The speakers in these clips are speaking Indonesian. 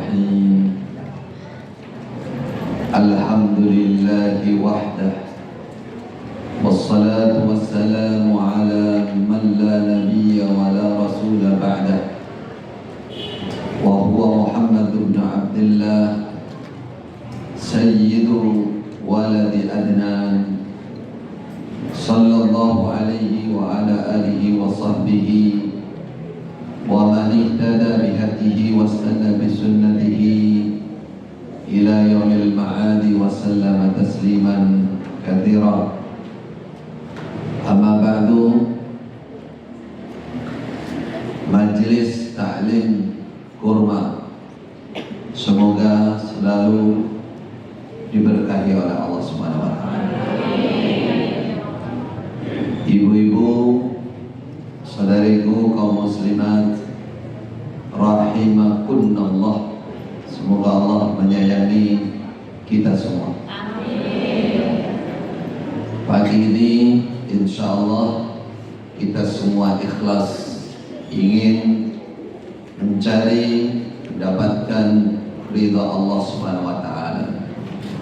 Bismillahirrahmanirrahim. Alhamdulillahi wahdah, wassalatu wassalamu ala man la nabiyya wa la rasula ba'dah, wa huwa Muhammad ibn Abdullah sayyidu waladi Adnan, sallallahu alaihi wa ala alihi wa sahbihi wa man ihtada bihadihi wa istana bisunnatihi ila yaumil ma'adi wa sallama tasliman katsira. Amma ba'du. Majelis Ta'lim Kurma semoga selalu diberkahi oleh Allah Subhanahu wa taala. Ibu-ibu, saudariku kaum muslimat rahimakunallah, semoga Allah menyayangi kita semua. Amin. Pagi ini insyaallah kita semua ikhlas ingin mencari mendapatkan ridha Allah Subhanahu wa taala,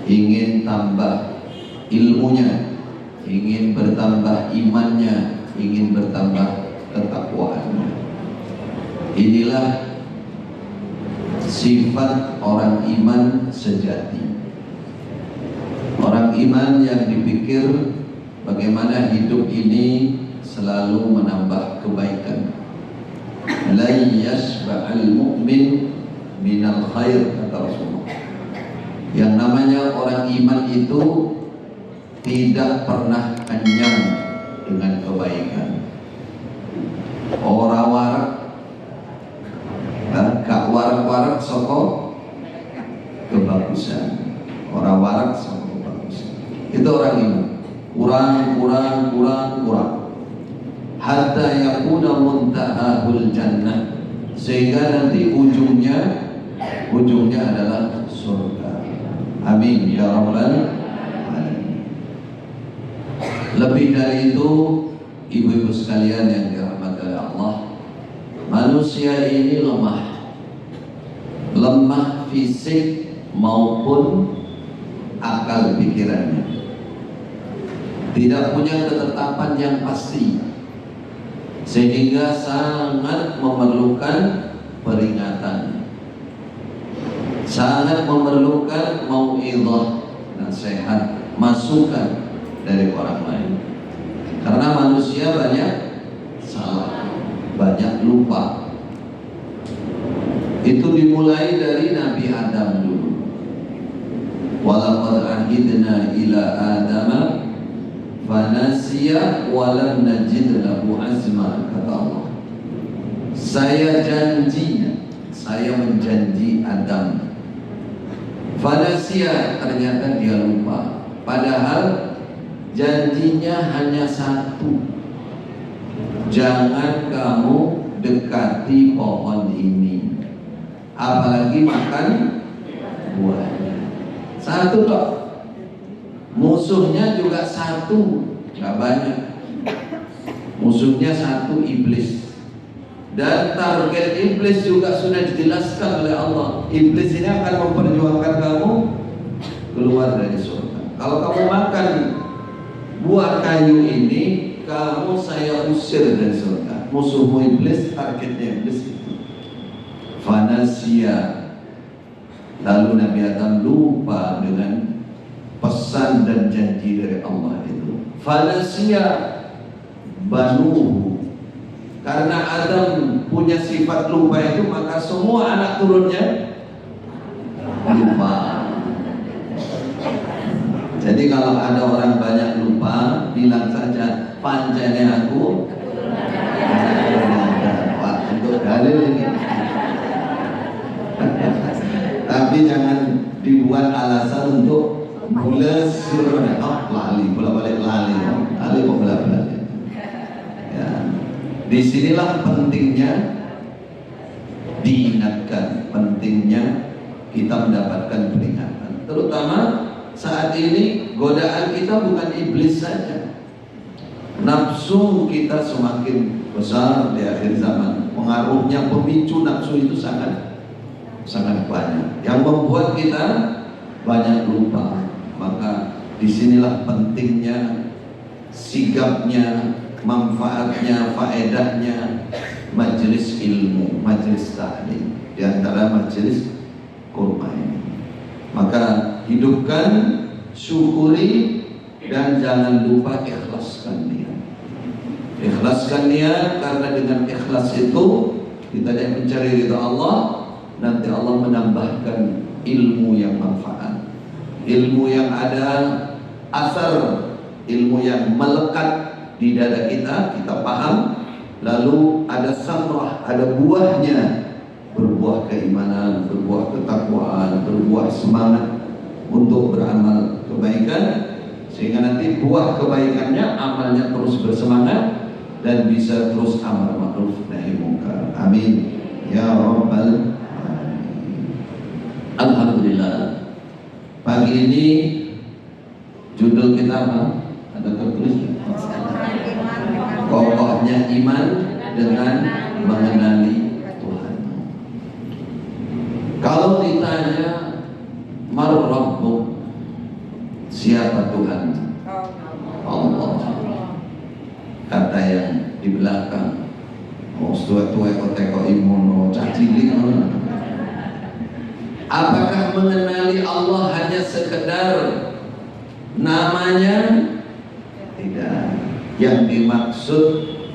ingin tambah ilmunya, ingin bertambah imannya, ingin bertambah ketakwaannya. Inilah sifat orang iman sejati. Orang iman yang dipikir bagaimana hidup ini selalu menambah kebaikan. La yashba'al mu'min minal khair, kata Rasulullah. Yang namanya orang iman itu tidak pernah kenyang dengan kebaikan. Ora warak, gak warak-warak soko kebagusan. Ora warak soko kebagusan. Itu orang iman. Kurang. Hatta yakuna muntahahul jannah, sehingga nanti ujungnya adalah surga. Amin ya rabbal alamin. Lebih dari itu, ibu-ibu sekalian yang dirahmati oleh Allah, manusia ini lemah fisik maupun akal pikirannya, tidak punya ketetapan yang pasti, sehingga sangat memerlukan peringatan, sangat memerlukan mau'izah, nasihat, masukan dari orang lain. Karena manusia banyak salah, banyak lupa. Itu dimulai dari Nabi Adam dulu. Walaqad ahidna ila Adama fanasiya walam najid lahu azma, kata Allah. Saya menjanji Adam. Fanasiya, ternyata dia lupa. Padahal janjinya hanya satu. Jangan kamu dekati pohon ini, apalagi makan buahnya. Satu toh. Musuhnya juga satu, gak banyak. Musuhnya satu, iblis. Dan target iblis juga sudah dijelaskan oleh Allah. Iblis ini akan memperjuangkan kamu keluar dari surga. Kalau kamu makan buah kayu ini, kamu saya usir dari surga. Musuhmu iblis, targetnya iblis itu. Fanasia. Lalu Nabi Adam lupa dengan pesan dan janji dari Allah itu. Fanasia banuhu. Karena Adam punya sifat lupa itu, maka semua anak turunnya lupa. Jadi kalau ada orang banyak lupa, bilang saja pancene aku. Wah, untuk dalil ini. Tapi jangan dibuat alasan untuk bules, lali, bolak-balik lali kok bolak-balik. Ya. Disinilah pentingnya diingatkan, pentingnya kita mendapatkan peringatan. Terutama saat ini godaan kita bukan iblis saja. Nafsu kita semakin besar di akhir zaman. Pengaruhnya, pemicu nafsu itu sangat sangat banyak yang membuat kita banyak lupa. Maka disinilah pentingnya, sigapnya, manfaatnya, faedahnya majelis ilmu, majelis taklim, di antara majelis kurma ini. Maka hidupkan, syukuri, dan jangan lupa ikhlaskan niat. Ikhlaskan niat, karena dengan ikhlas itu kita yang mencari ridha Allah, nanti Allah menambahkan ilmu yang manfaat, ilmu yang ada asar, ilmu yang melekat di dada kita, kita paham, lalu ada samrah, ada buahnya, berbuah keimanan, berbuah ketakwaan, berbuah semangat untuk beramal kebaikan, sehingga nanti buah kebaikannya, amalnya terus bersemangat dan bisa terus amal ma'ruf nahi munkar. Amin ya rabbal alamin. Alhamdulillah. Pagi ini judul kita apa? Ada tertulis? Kokohnya iman dengan mengenali Tuhan. Kalau ditanya mar rabbuk, siapa Tuhan? Allah. Kata yang di belakang, oh tua-tua teko imuno cacilik. Apakah mengenali Allah hanya sekedar namanya? Tidak. Yang dimaksud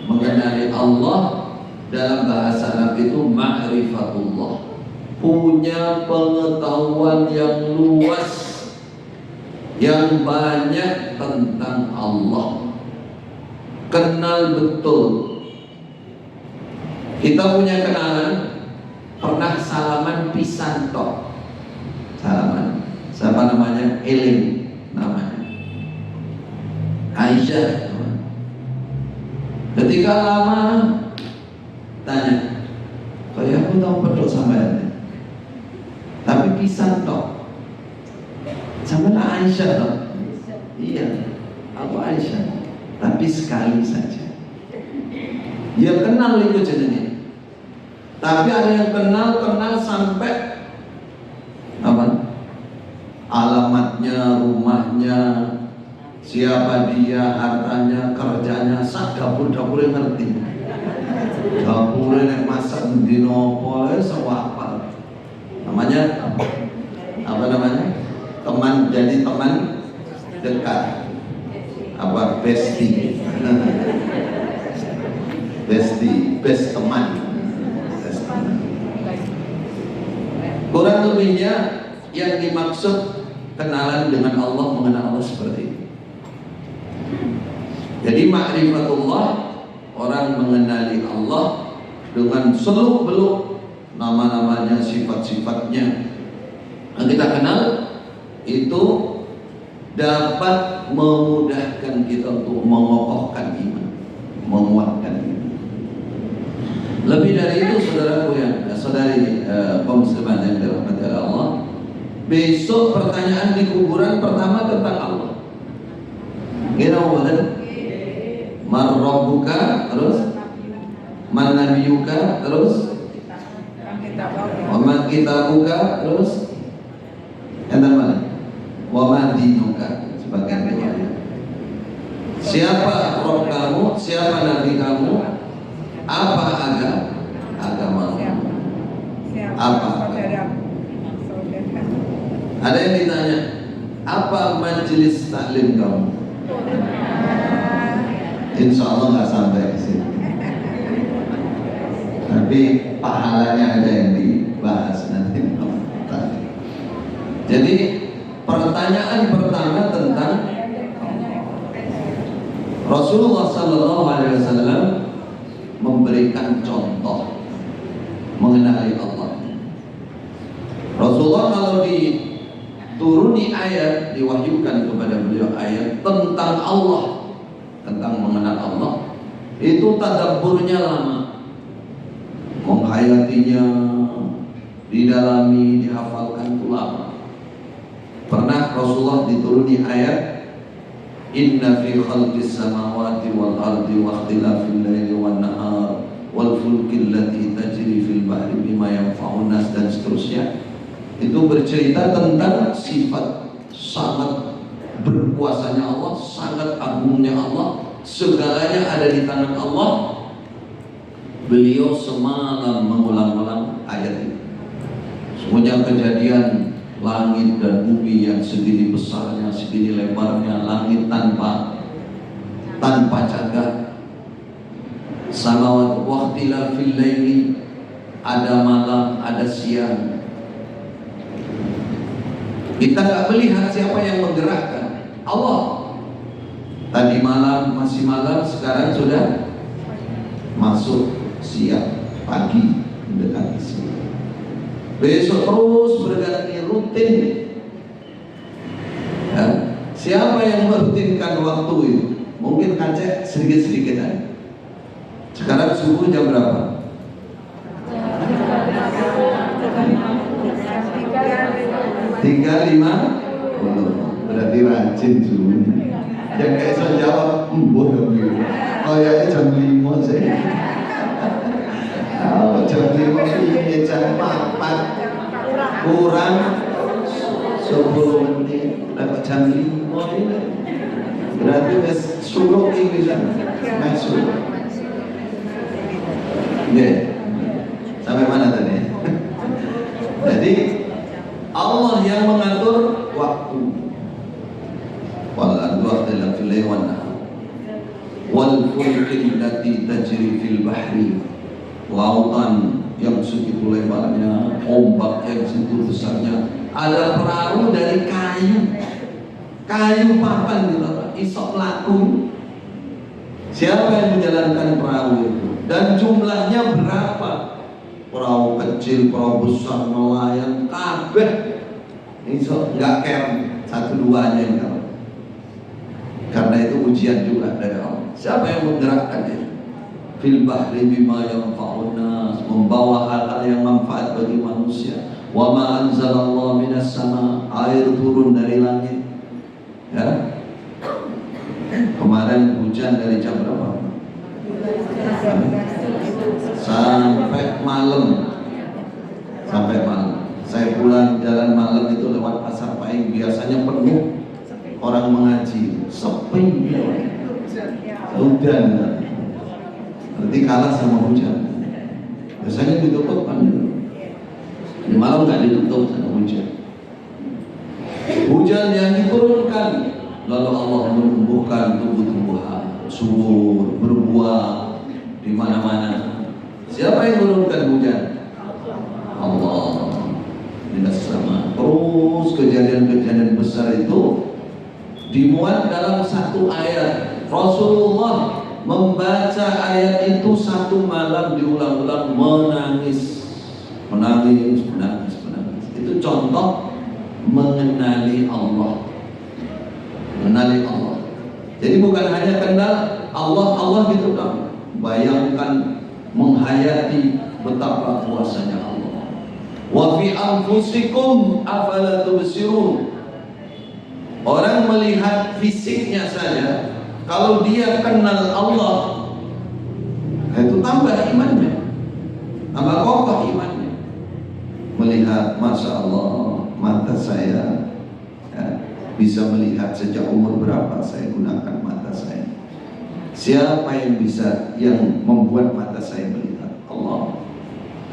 mengenali Allah dalam bahasa Arab itu ma'rifatullah, punya pengetahuan yang luas, yang banyak tentang Allah, kenal betul. Kita punya kenalan, pernah salaman pisan tok. Salaman, siapa namanya? Eling namanya, Aisyah. Ketika lama tanya, kayak aku tahu pedot sampai, tapi pisan tok. Sama Aisyah tok. Iya, aku Aisyah, tapi sekali saja. Dia kenal itu jenenge. Tapi ada yang kenal sampai apa? Alamatnya, rumahnya, siapa dia, hartanya, kerjanya, sak dapur yang ngerti. Dapur yang masak di nopo, semua apa? Namanya apa namanya? Teman, jadi teman dekat. Apa? Bestie. Bestie, best teman. Kurang lebihnya yang dimaksud kenalan dengan Allah, mengenal Allah seperti ini. Jadi ma'rifatullah, orang mengenali Allah dengan seluk-beluk nama-namanya, sifat-sifatnya. Yang kita kenal itu dapat memudahkan kita untuk mengokohkan iman, menguatkan iman. Lebih dari itu, saudaraku yang saudari kaum muslimat yang dirahmati Allah, besok pertanyaan di kuburan pertama tentang Allah. Gimana benar? Man rabbuka, terus man nabiyuka, terus wa man kitabuka, terus yang mana? Wa man dinuka, sebagian doanya. Siapa Rabb kamu? Siapa nabi kamu? Apa agamamu? Apa? Ada yang ditanya, apa majelis taklim kamu? Insya Allah nggak sampai ke sini. Tapi pahalanya ada yang dibahas nanti. Jadi pertanyaan pertama tentang Rasulullah SAW memberikan contoh mengenali Allah. Rasulullah kalau dituruni ayat, diwahyukan kepada beliau ayat tentang Allah, tentang mengenal Allah, itu tadabburnya lama, menghayatinya, didalami, dihafalkan itu lama. Pernah Rasulullah dituruni ayat Inna fi khalqis samawati wal ardi wa ikhtilafil laili wan nahar wal fulkil lati tajri fil bahri bima yanfa'un nas, dan seterusnya. Itu bercerita tentang sifat sangat berkuasanya Allah, sangat agungnya Allah, segalanya ada di tangan Allah. Beliau semalam mengulang-ulang ayat ini. Semuanya kejadian langit dan bumi yang segini besarnya, segini lebarnya, langit tanpa jagat, samawat waqtilafil laili, ada malam, ada siang. Kita nggak melihat siapa yang menggerakkan, Allah. Tadi malam masih malam, sekarang sudah masuk siang, pagi mendekati siang. Besok terus berganti, rutin. Ya. Siapa yang merutinkan waktu itu? Mungkin Aceh sedikit-sedikit aja. Sekarang subuh jam berapa? 3.50. Berarti rajin subuhnya. Yang kayak saya jawab, oh ya jam 5 sih. Oh, jam 5 ini jam 4 kurang 10 menit. Dapat jam 5 ini. Berarti suruh ini bisa masuk. Ya, sampai mana tadi? Jadi Allah yang mengatur waktu. Wal ardu fil laili wan nahar. Wal fulki allati tajri fil bahri. Lautan yang segitu lebarnya, ombak yang segitu besarnya. Ada perahu dari kayu papan gitu, isok laku. Siapa yang menjalankan perahu itu? Dan jumlahnya berapa? Perahu kecil, perahu besar, nelayan, kabeh. Isok nggak care, 1-2 aja yang tahu. Karena itu ujian juga dari Allah. Siapa yang menggerakkan itu? Fil bahri bima yanfa'un nas, membawa hal-hal yang manfaat bagi manusia. Wa ma anzalallahu minas sama, air turun dari langit. Ya. Kemarin hujan dari jam berapa? Sampai malam. Saya pulang jalan malam itu lewat Pasar Paing, biasanya penuh orang mengaji, sepi. Hujan. Berarti kalah sama hujan. Biasanya ditutup kan, di malam nggak ditutup sama hujan. Hujan yang diturunkan, lalu Allah menumbuhkan tumbuh-tumbuhan, subur, berbuah di mana-mana. Siapa yang menurunkan hujan? Allah. Minas sama. Terus kejadian-kejadian besar itu dimuat dalam satu ayat. Rasulullah membaca ayat itu satu malam diulang-ulang, menangis. Itu contoh mengenali Allah. Jadi bukan hanya kenal Allah gitu kan. Bayangkan menghayati betapa kuasanya Allah. Wa fi anfusikum afala tubsirun. Orang melihat fisiknya saja, kalau dia kenal Allah, itu tambah imannya, tambah kokoh imannya. Melihat, masya Allah, mata saya bisa melihat sejak umur berapa saya gunakan mata saya. Siapa yang bisa, yang membuat mata saya melihat? Allah.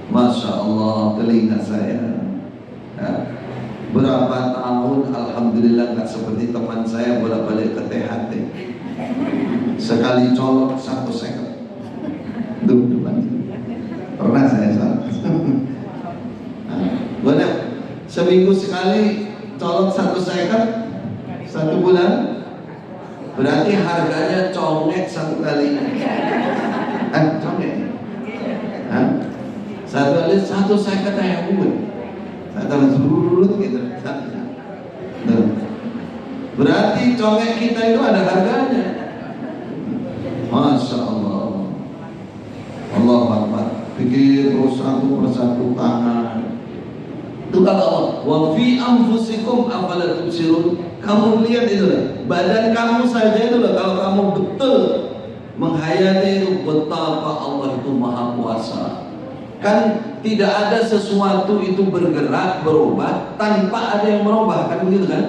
Masya Allah, telinga saya berapa tahun, alhamdulillah nggak seperti teman saya bolak-balik ke THT. Sekali colok 1 second. Depan. Pernah saya salah. Benar. Seminggu sekali colok 1 second, 1 bulan. Berarti harganya congek 1 kali. Congek. Satu kali 1 second yang umur. Satu surut gitu. Berarti congek kita itu ada harganya. Masya Allah. Allah Akbar. Pikir terus satu persatu tangan. Itu kata Allah. Wa fi anfusikum afala tubsirun. Kamu lihat itu lah. Badan kamu saja itu lah. Kalau kamu betul menghayati itu betapa Allah itu maha kuasa. Kan tidak ada sesuatu itu bergerak, berubah tanpa ada yang merubah, kan begitu kan?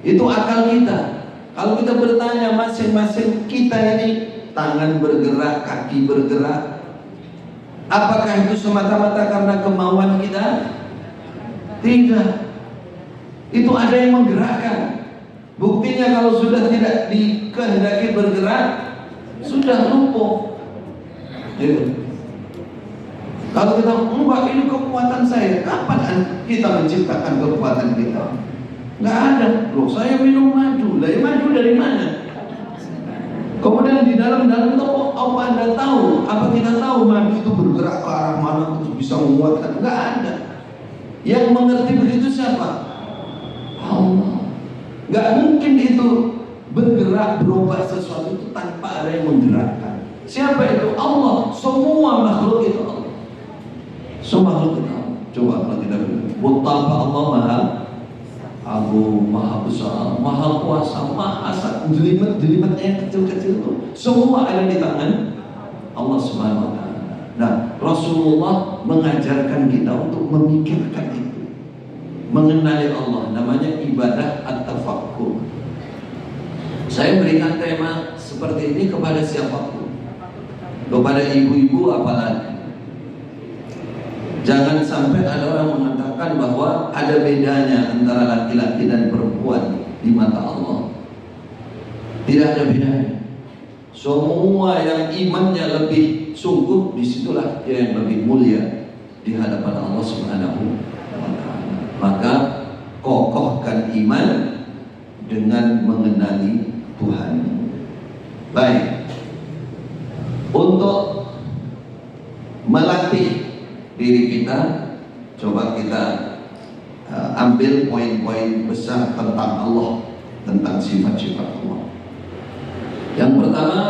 Itu akal kita. Kalau kita bertanya masing-masing kita ini, tangan bergerak, kaki bergerak, apakah itu semata-mata karena kemauan kita? Tidak. Itu ada yang menggerakkan. Buktinya kalau sudah tidak dikehendaki bergerak, sudah lumpuh. Gitu. Kalau kita enggak, ini kekuatan saya, kapan kita menciptakan kekuatan kita? Nggak ada. Loh, saya minum madu. Lah, madu dari mana? Kemudian di dalam itu apa Anda tahu? Apa kita tahu madu itu bergerak ke arah mana terus bisa menguatkan? Nggak ada. Yang mengerti begitu siapa? Allah. Nggak mungkin itu bergerak, berubah sesuatu itu tanpa ada yang menggerakkan. Siapa itu? Allah. Semua makhluk itu Allah. Semua makhluk itu Allah. Coba kalau kita betapa Allah maha agung, maha besar, maha kuasa, maha asa. Jelimet-jelimetnya yang kecil-kecil itu semua ada di tangan Allah Subhanahu wa ta'ala. Nah, Rasulullah mengajarkan kita untuk memikirkan itu, mengenali Allah. Namanya ibadah at-tafakkur. Saya berikan tema seperti ini kepada siapapun, kepada ibu-ibu apalagi. Jangan sampai ada orang mengatakan bahwa ada bedanya antara laki-laki dan perempuan di mata Allah. Tidak ada bedanya. Semua yang imannya lebih sungguh, disitulah dia yang lebih mulia di hadapan Allah Subhanahu wa ta'ala. Maka kokohkan iman dengan mengenali Tuhan. Baik. Untuk melatih diri kita, coba kita ambil poin-poin besar tentang Allah, tentang sifat-sifat Allah. Yang pertama,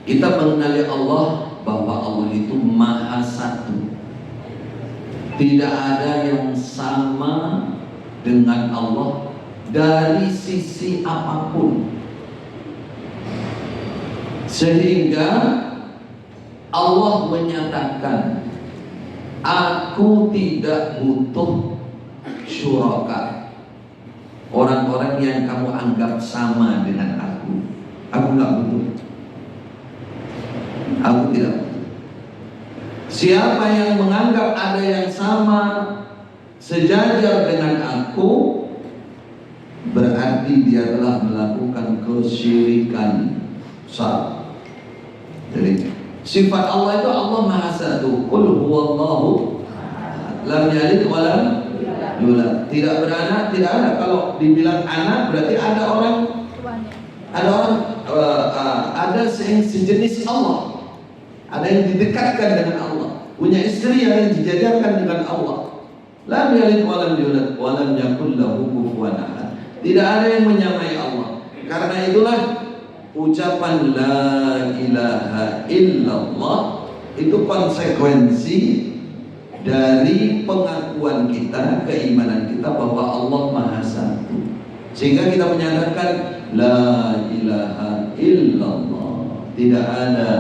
kita mengenali Allah bahwa Allah itu maha satu. Tidak ada yang sama dengan Allah dari sisi apapun. Sehingga Allah menyatakan, aku tidak butuh syuraka, orang-orang yang kamu anggap sama dengan aku. Aku nggak butuh. Aku tidak butuh. Siapa yang menganggap ada yang sama sejajar dengan aku, berarti dia telah melakukan kesyirikan besar. Jadi sifat Allah itu Allah maha satu. Qul huwallahu lam yalid wa lam yulad. Tidak beranak, tidak ada. Kalau dibilang anak berarti ada orang ada sejenis Allah. Ada yang didekatkan dengan Allah. Punya istri yang dijajarkan dengan Allah. Lam yalid wa lam yulad wa lam yakul lahu kufuwan ahad. Tidak ada yang menyamai Allah. Karena itulah ucapan la ilaha illallah itu konsekuensi dari pengakuan kita, keimanan kita bahwa Allah maha satu. Sehingga kita menyatakan la ilaha illallah, tidak ada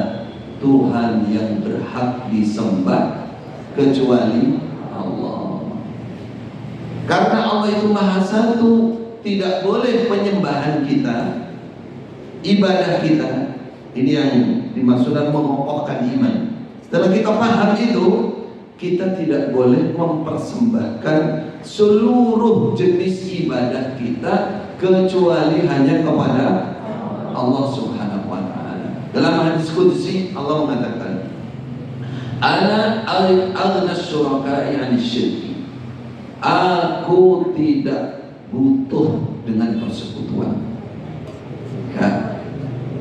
Tuhan yang berhak disembah kecuali Allah. Karena Allah itu maha satu, tidak boleh penyembahan kita, ibadah kita, ini yang dimaksudkan mengokohkan iman. Setelah kita paham itu, kita tidak boleh mempersembahkan seluruh jenis ibadah kita kecuali hanya kepada Allah Subhanahu wa ta'ala. Dalam hadis qudsi Allah mengatakan, ana aghna syuraka'i 'ani syirki. Aku tidak butuh dengan persekutuan. Ya.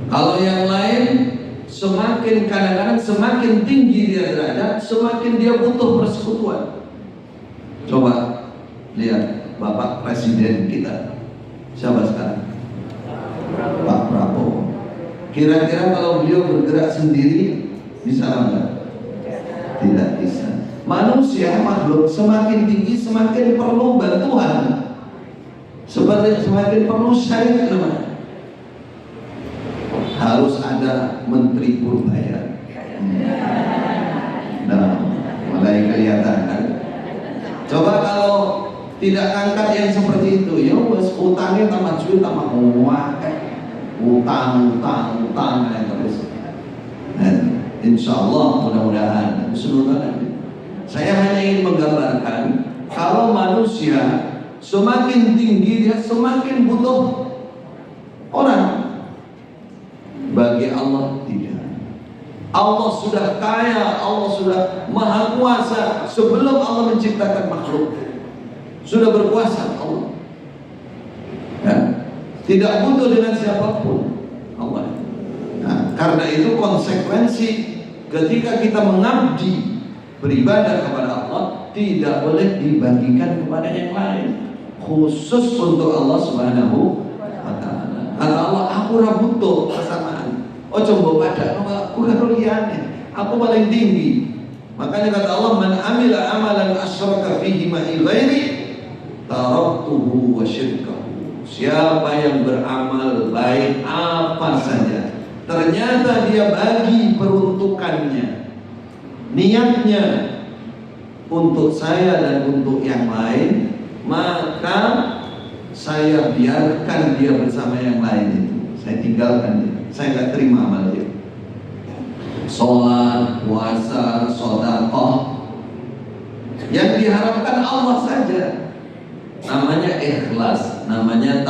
Kalau yang lain semakin kadang-kadang semakin tinggi dia derajat, semakin dia butuh persekutuan. Coba lihat Bapak Presiden kita, siapa sekarang? Pak Prabowo. Kira-kira kalau beliau bergerak sendiri bisa enggak? Tidak bisa. Manusia makhluk semakin tinggi semakin perlu bantuan, semakin perlu syariat. Harus ada Menteri Purbaya. Nah, mulai kelihatan kan. Coba kalau tidak angkat yang seperti itu, ya wes utangnya tambah jual tambah utang yang terus. Dan insya Allah mudah-mudahan saya hanya ingin menggambarkan kalau manusia semakin tinggi dia semakin butuh orang. Bagi Allah tidak. Allah sudah kaya, Allah sudah maha kuasa sebelum Allah menciptakan makhluk. Sudah berkuasa Allah. Ya. Tidak butuh dengan siapapun Allah. Nah, karena itu konsekuensi ketika kita mengabdi beribadah kepada Allah tidak boleh dibagikan kepada yang lain, khusus untuk Allah Subhanahu wa taala. Kata Allah, aku ora butuh kesamaan. Oh coba pada aku karo liyane, aku paling tinggi. Makanya kata Allah, man amila amalan asyraka fihi ma'i ghairi taraktuhu wa syirkahu. Siapa yang beramal baik apa saja, ternyata dia bagi peruntukannya, niatnya untuk saya dan untuk yang lain, maka saya biarkan dia bersama yang lain itu. Saya tinggalkan dia. Saya nggak terima amal dia. Sholat, puasa, sedekah, yang diharapkan Allah saja. Namanya ikhlas, namanya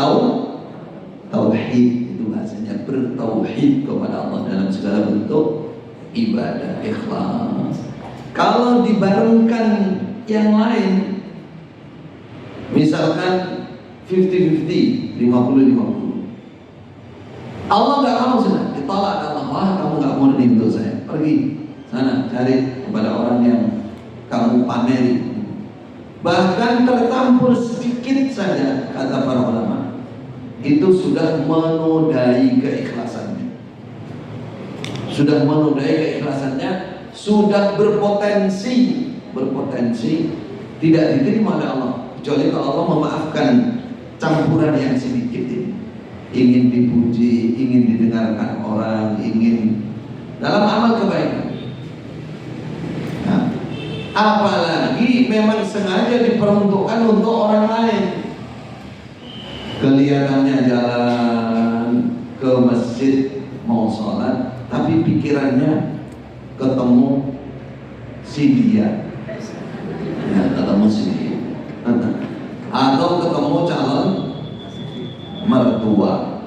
tauhid. Itu bahasanya bertauhid kepada Allah dalam segala bentuk ibadah, ikhlas. Kalau dibarengkan yang lain, misalkan 50-50, 50-50, Allah nggak mau sudah ditolak Allah. Wah, kamu nggak mau untuk saya, pergi sana cari kepada orang yang kamu pameri. Bahkan tercampur sedikit saja, kata para ulama, itu sudah menodai keikhlasannya. Sudah menodai keikhlasannya, sudah berpotensi tidak diterima oleh Allah. Kecuali kalau Allah memaafkan campuran yang sedikit ini. Ingin dipuji, ingin didengarkan orang, ingin dalam amal kebaikan. Nah, apalagi memang sengaja diperuntukkan untuk orang lain. Kelihatannya jalan ke masjid mau sholat, tapi pikirannya ketemu si dia, ya, ketemu si dia, atau ketemu calon mertua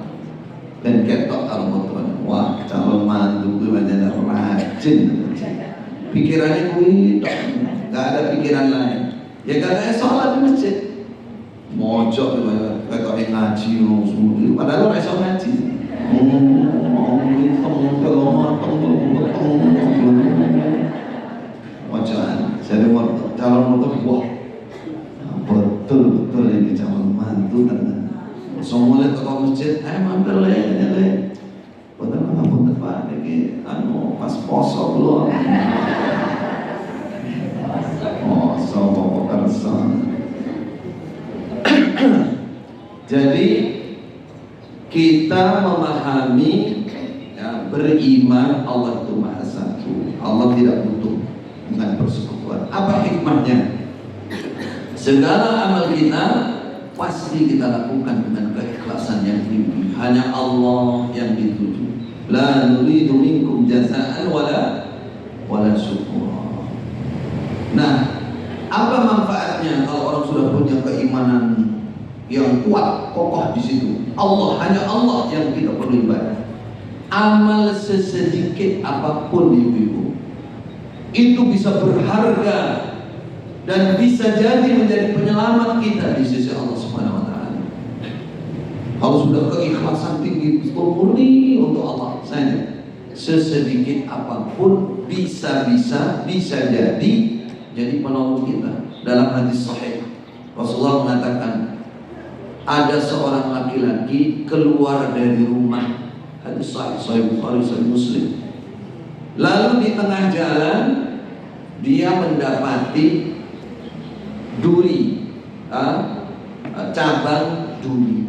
dan ketok kalau mertua, wah calon mantu itu banyak rajin, pikirannya kuih, nggak ada pikiran lain. Ya katanya sholat di masjid, mojok ketok ngaji, padahal orang sholat ngaji, mojokan, jadi calon mertua, wah betul ini calon mantu ternyata. Semua lihat ke masjid, mampir le. Padahal ngapun tepat lagi, pas poso belum. Poso pokok kersa. Jadi kita memahami, ya, beriman Allah itu Maha Satu. Allah tidak butuh dengan persekutuan. Apa hikmahnya? Segala amal kita pasti kita lakukan dengan keikhlasan yang tinggi. Hanya Allah yang dituju. La nuridu minkum jazaan wala syukura. Nah, apa manfaatnya kalau orang sudah punya keimanan yang kuat, kokoh di situ? Allah, hanya Allah yang kita perlu ibadah. Amal sesedikit apapun ibu-ibu, itu bisa berharga dan bisa jadi menjadi penyelamat kita di sisi Allah Subhanahu wa taala. Kalau sudah keikhlasan tinggi, murni untuk Allah saja, sesedikit apapun bisa jadi penolong kita. Dalam hadis sahih, Rasulullah mengatakan ada seorang laki-laki keluar dari rumah, hadis sahih Bukhari, sahih Muslim. Lalu di tengah jalan dia mendapati duri, cabang duri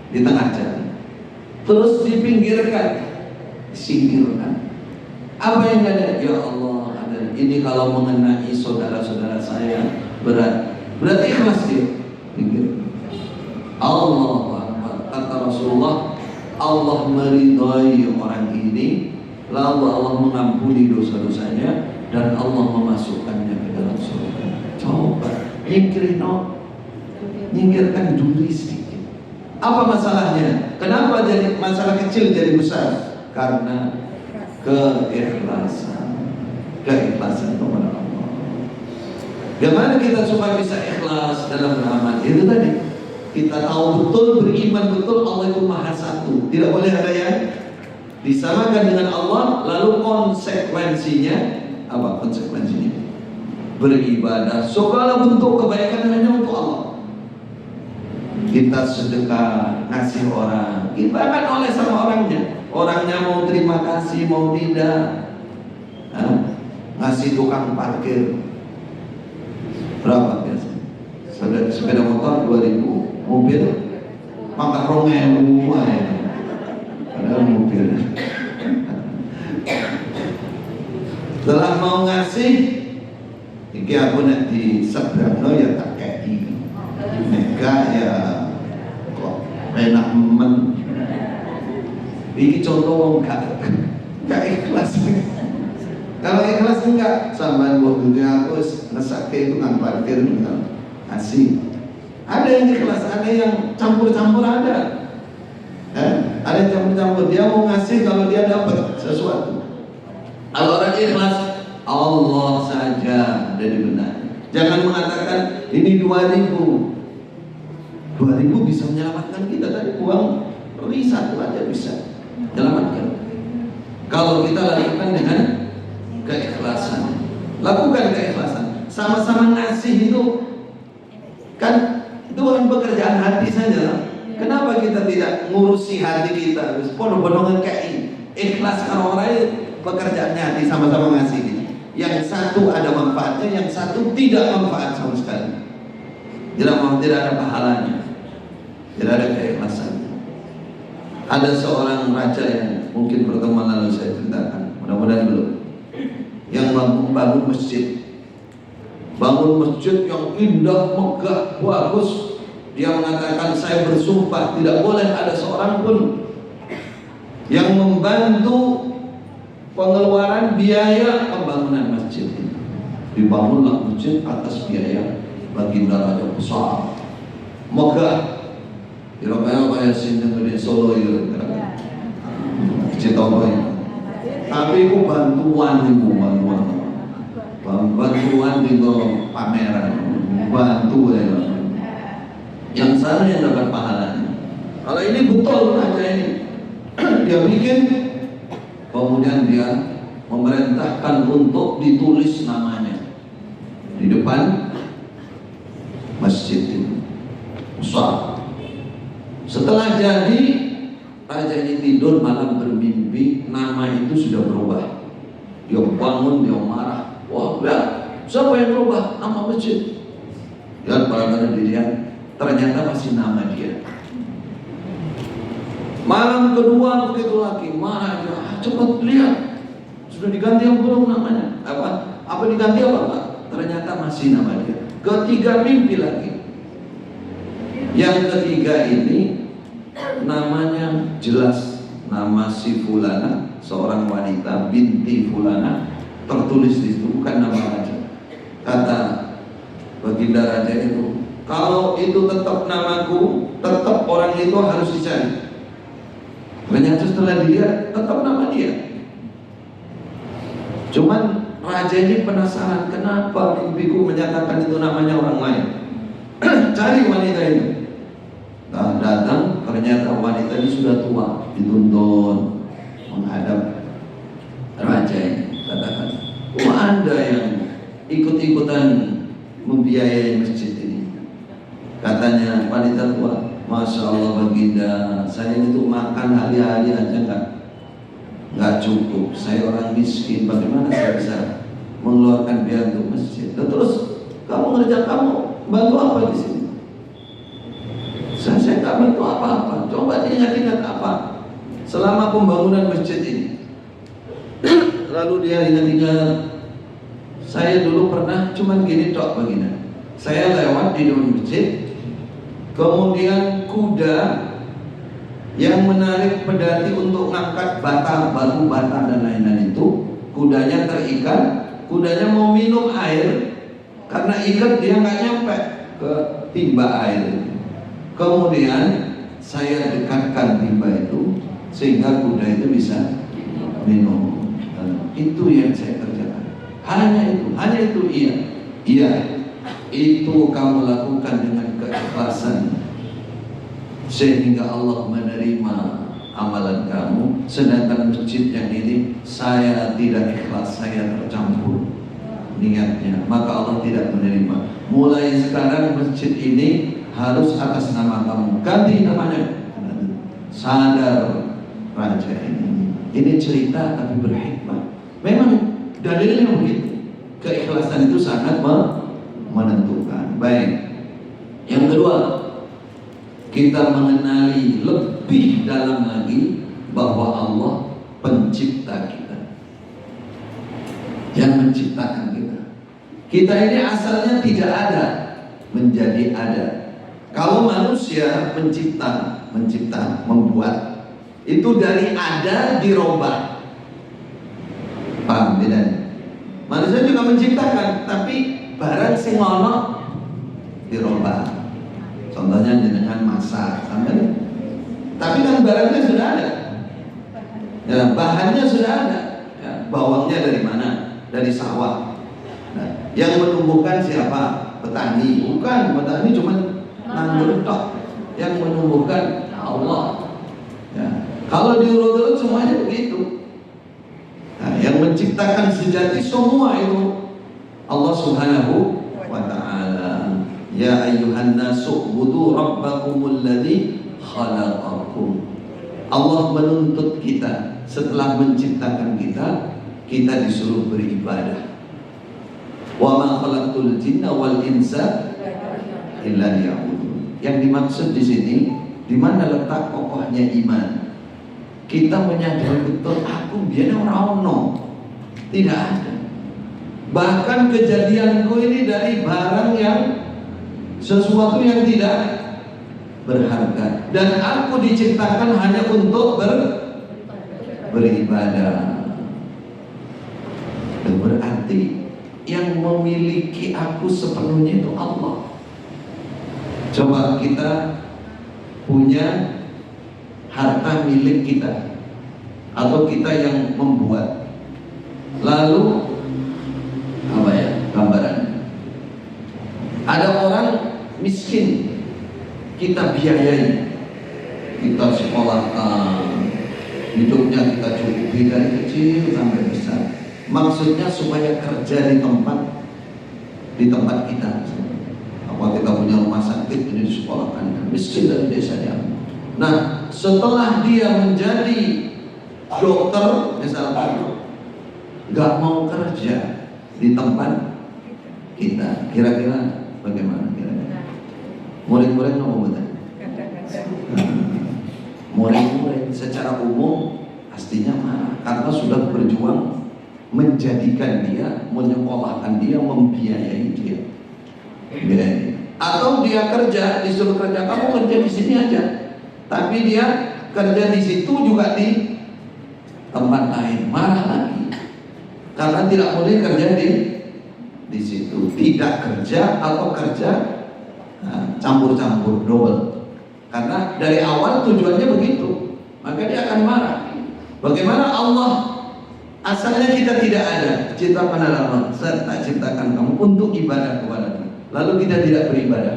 di tengah jalan. Terus dipinggirkan singkirkan. Apa yang ada? Ya Allah, ada ini kalau mengenai saudara-saudara saya berat. Berarti ikhlas dia. Singkir. Allah kata Rasulullah, Allah meridhai orang ini, lalu Allah mengampuni dosa-dosanya dan Allah memasukkannya ke dalam surga. Coba nyingkirkan duri sedikit. Apa masalahnya? Kenapa jadi masalah kecil jadi besar? Karena keikhlasan kepada Allah. Bagaimana kita supaya bisa ikhlas dalam beramal? Itu tadi, kita tahu betul, beriman betul Allah itu Maha Satu, tidak boleh ada yang disamakan dengan Allah. Lalu konsekuensinya apa? Konsekuensinya beribadah, segala bentuk kebaikan hanya untuk Allah. Kita sedekah, ngasih orang, kita akan oleh sama orangnya mau terima kasih mau tidak. Ngasih tukang parkir berapa biasa? Sepeda motor 2.000, mobil maka Romeo padahal mobil. Setelah mau ngasih, iki aku nanti seberang ya tak kei, mega ya kok enak men. Iki contoh gak ikhlas. Kalau ikhlas enggak, sama waktunya aku ngesake itu nggak parkir ngasih. Ada yang ikhlas, ada yang campur-campur ada. Ada yang campur-campur. Dia mau ngasih kalau dia dapat sesuatu. Kalau orang ikhlas, Allah saja dari benar. Jangan mengatakan ini 2.000 bisa menyelamatkan kita. Tadi uang beri satu aja bisa menyelamatkan. Kalau kita lakukan dengan keikhlasan, lakukan keikhlasan. Sama-sama ngasih itu kan itu kan pekerjaan hati saja. Kenapa kita tidak ngurusi hati kita? Podo-podongan kayak ikhlas kalau orang pekerjaannya hati, sama-sama ngasih. Yang satu ada manfaatnya, yang satu tidak manfaat sama sekali. Tidak ada pahalanya, tidak ada keikhlasan. Ada seorang raja yang mungkin pertemuan lalu saya ceritakan, mudah-mudahan belum, yang bangun masjid. Bangun masjid yang indah, megah, bagus. Dia mengatakan, saya bersumpah tidak boleh ada seorang pun yang membantu pengeluaran biaya pembangunan masjid ini. Dibangunlah masjid atas biaya baginda raja besar, megah. Kira-kira kayak sini di Solo itu, Citopo itu. Tapi itu bantuan itu, bantuan itu pameran, bantu ya. Yang sana yang dapat pahalanya. Kalau ini betul aja ini, dia bikin, kemudian dia memerintahkan untuk ditulis namanya di depan masjid itu. Besar. Setelah jadi, raja ini tidur malam bermimpi, nama itu sudah berubah. Dia bangun, dia marah. Wah, lihat, siapa yang berubah nama masjid? Dan pada dilihat, ternyata masih nama dia. Malam kedua begitu lagi, marah dia. Cepat lihat, sudah diganti yang belum namanya? Apa diganti apa enggak? Ternyata masih nama dia. Ketiga mimpi lagi. Yang ketiga ini namanya jelas, nama si Fulana, seorang wanita binti Fulana, tertulis di situ, bukan nama raja. Kata baginda raja itu, kalau itu tetap namaku, tetap orang itu harus dicari. Ternyata setelah dilihat tetap nama dia. Cuman raja ini penasaran, kenapa mimpiku menyatakan itu namanya orang lain. Cari wanita itu. Nah, datang, ternyata wanita ini sudah tua, dituntun menghadap raja ini. Katakan, Anda yang ikut-ikutan membiayai masjid ini. Katanya wanita tua, Masya Allah baginda, saya itu makan hari-hari aja nggak cukup. Saya orang miskin, bagaimana saya bisa mengeluarkan biaya untuk masjid? Dan terus kamu ngerjakan, kamu bantu apa di sini? Saya nggak bantu apa-apa. Coba ingat-ingat apa selama pembangunan masjid ini. lalu dia ingat-ingat, saya dulu pernah cuman gini tok begini. Saya lewat di depan masjid, kemudian kuda yang menarik pedati untuk ngangkat bata, batu bata dan lain-lain itu, kudanya terikat, kudanya mau minum air, karena ikat dia nggak nyampe ke timba air. Kemudian saya dekatkan timba itu sehingga kuda itu bisa minum. Itu yang saya kerjakan. Hanya itu, iya. Itu kamu lakukan dengan keikhlasan sehingga Allah menerima amalan kamu. Sedangkan masjid yang ini saya tidak ikhlas, saya tercampur niatnya, maka Allah tidak menerima. Mulai sekarang masjid ini harus atas nama kamu, ganti namanya. Sadar raja ini. Ini cerita tapi berhikmah. Memang dalilnya begitu. Keikhlasan itu sangat menentukan. Baik. Yang kedua, kita mengenali lebih dalam lagi bahwa Allah pencipta kita, yang menciptakan kita. Kita ini asalnya tidak ada, menjadi ada. Kalau manusia mencipta, membuat, itu dari ada dirubah. Paham bedanya? Manusia juga menciptakan, tapi barang sing ono dirubah. Contohnya dengan masak, tapi kan barangnya sudah ada, ya, bahannya sudah ada, ya, bawangnya dari mana? Dari sawah. Nah, yang menumbuhkan siapa? Petani. Bukan, petani cuma nandur tok. Yang menumbuhkan Allah. Ya. Kalau diurut-urut semuanya begitu. Nah, yang menciptakan sejati semua itu Allah Subhanahu wa ta'ala. Ya ayyuhan nasu ubudu rabbakumul ladzi khalaqakum. Allah menuntut kita setelah menciptakan kita, kita disuruh beribadah. Wa ma khalaqtul jinna wal insa illa liya'budun. Yang dimaksud di sini, di mana letak kokohnya iman? Kita menyadari betul aku biar orang ono. Tidak ada. Bahkan kejadianku ini dari barang yang sesuatu yang tidak berharga, dan aku diciptakan hanya untuk beribadah. Dan berarti yang memiliki aku sepenuhnya itu Allah. Coba kita punya harta milik kita, atau kita yang membuat, lalu apa ya gambarannya? Ada orang miskin, kita biayai, kita sekolahkan, hidupnya kita cukupi dari kecil sampai besar. Maksudnya supaya kerja di tempat kita. Apa kita punya rumah sakit, ini disekolahkan, miskin dari desanya. Nah, setelah dia menjadi dokter misalkan, nggak mau kerja di tempat kita, kira-kira bagaimana? Murid-murid mau betul. Murid-murid secara umum pastinya marah karena sudah berjuang menjadikan dia, menyekolahkan dia, membiayai dia. Atau dia kerja, disuruh kerja, kamu kerja di sini aja, tapi dia kerja di situ juga di tempat lain, marah lagi karena tidak boleh kerja di situ, tidak kerja atau kerja campur-campur, double. Karena dari awal tujuannya begitu, maka dia akan marah. Bagaimana Allah asalnya kita tidak ada, ciptakan Allah, saya tak ciptakan kamu untuk ibadah kepada-Ku, lalu kita tidak beribadah.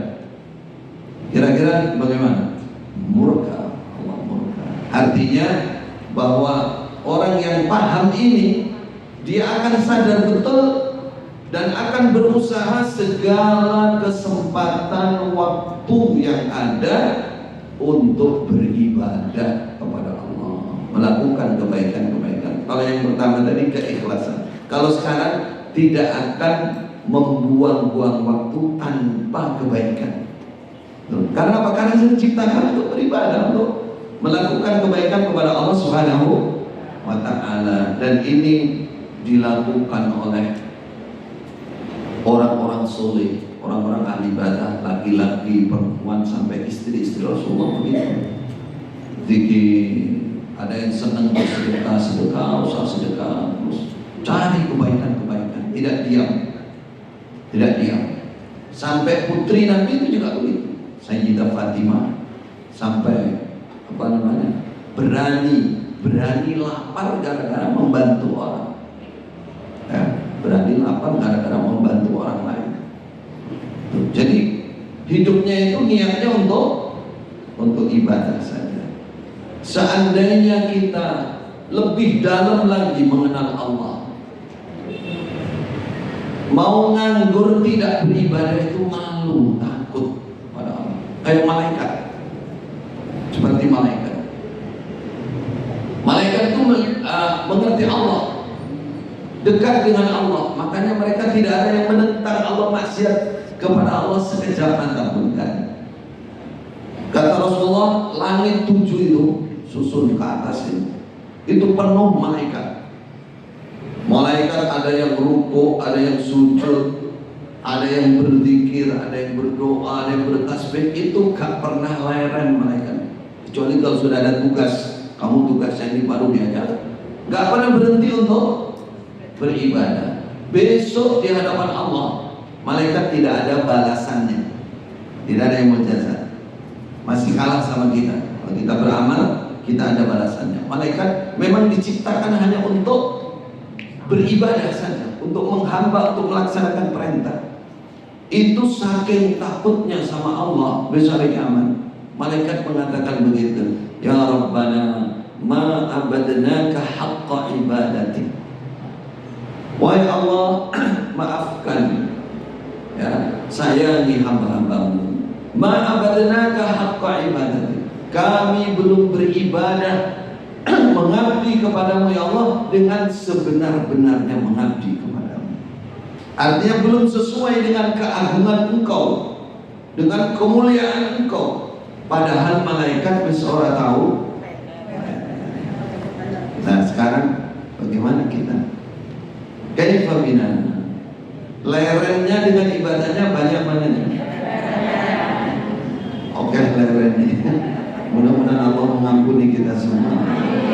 Kira-kira bagaimana? Murka, Allah murka. Artinya bahwa orang yang paham ini, dia akan sadar betul dan akan berusaha segala kesempatan waktu yang ada untuk beribadah kepada Allah, melakukan kebaikan-kebaikan. Kalau yang pertama tadi keikhlasan. Kalau sekarang tidak akan membuang-buang waktu tanpa kebaikan. Karena apa? Karena saya diciptakan untuk beribadah, untuk melakukan kebaikan kepada Allah Subhanahu wa ta'ala. Dan ini dilakukan oleh orang-orang soleh, orang-orang ahli ibadah, laki-laki, perempuan, sampai istri-istri Rasulullah begitu. Zikir, ada yang senang bersedekah, usaha sedekah, terus cari kebaikan-kebaikan, tidak diam. Sampai putri Nabi itu juga begitu, Sayyidah Fatimah, sampai berani lapar gara-gara membantu orang. Ya, berani lapar gara-gara membantu orang lain. Jadi hidupnya itu niatnya untuk ibadah saja. Seandainya kita lebih dalam lagi mengenal Allah, mau nganggur tidak beribadah itu malu, takut pada Allah. Kayak malaikat, seperti malaikat. Malaikat itu mengerti Allah, dekat dengan Allah, makanya mereka tidak ada yang menentang Allah, maksiat kepada Allah sekejap mata pun kan. Kata Rasulullah, langit 7 itu susun ke atas itu penuh malaikat. Malaikat ada yang rukuk, ada yang sujud, ada yang berzikir, ada yang berdoa, ada yang bertasbih. Itu gak pernah leren malaikat, kecuali kalau sudah ada tugas. Kamu tugasnya ini baru diajar, gak pernah berhenti untuk beribadah. Besok di hadapan Allah, malaikat tidak ada balasannya, tidak ada yang mujazat, masih kalah sama kita. Kalau kita beramal, kita ada balasannya. Malaikat memang diciptakan hanya untuk beribadah saja, untuk menghamba, untuk melaksanakan perintah. Itu saking takutnya sama Allah besok hari kiamat, malaikat mengatakan begitu, ya Rabbana ma abadnaka haqqa ibadati. Wahai Allah, maafkan ya, sayangi hamba-hambamu. Ma abadnaka haqqa ibadati, kami belum beribadah mengabdi kepadamu ya Allah dengan sebenar-benarnya mengabdi kepadamu. Artinya belum sesuai dengan keagungan Engkau, dengan kemuliaan Engkau. Padahal malaikat bersuara tahu. Nah sekarang bagaimana kita? Kaifa bina? Lerennya dengan ibadahnya banyak mananya? Oke, lerennya. Mudah-mudahan Allah mengampuni kita semua.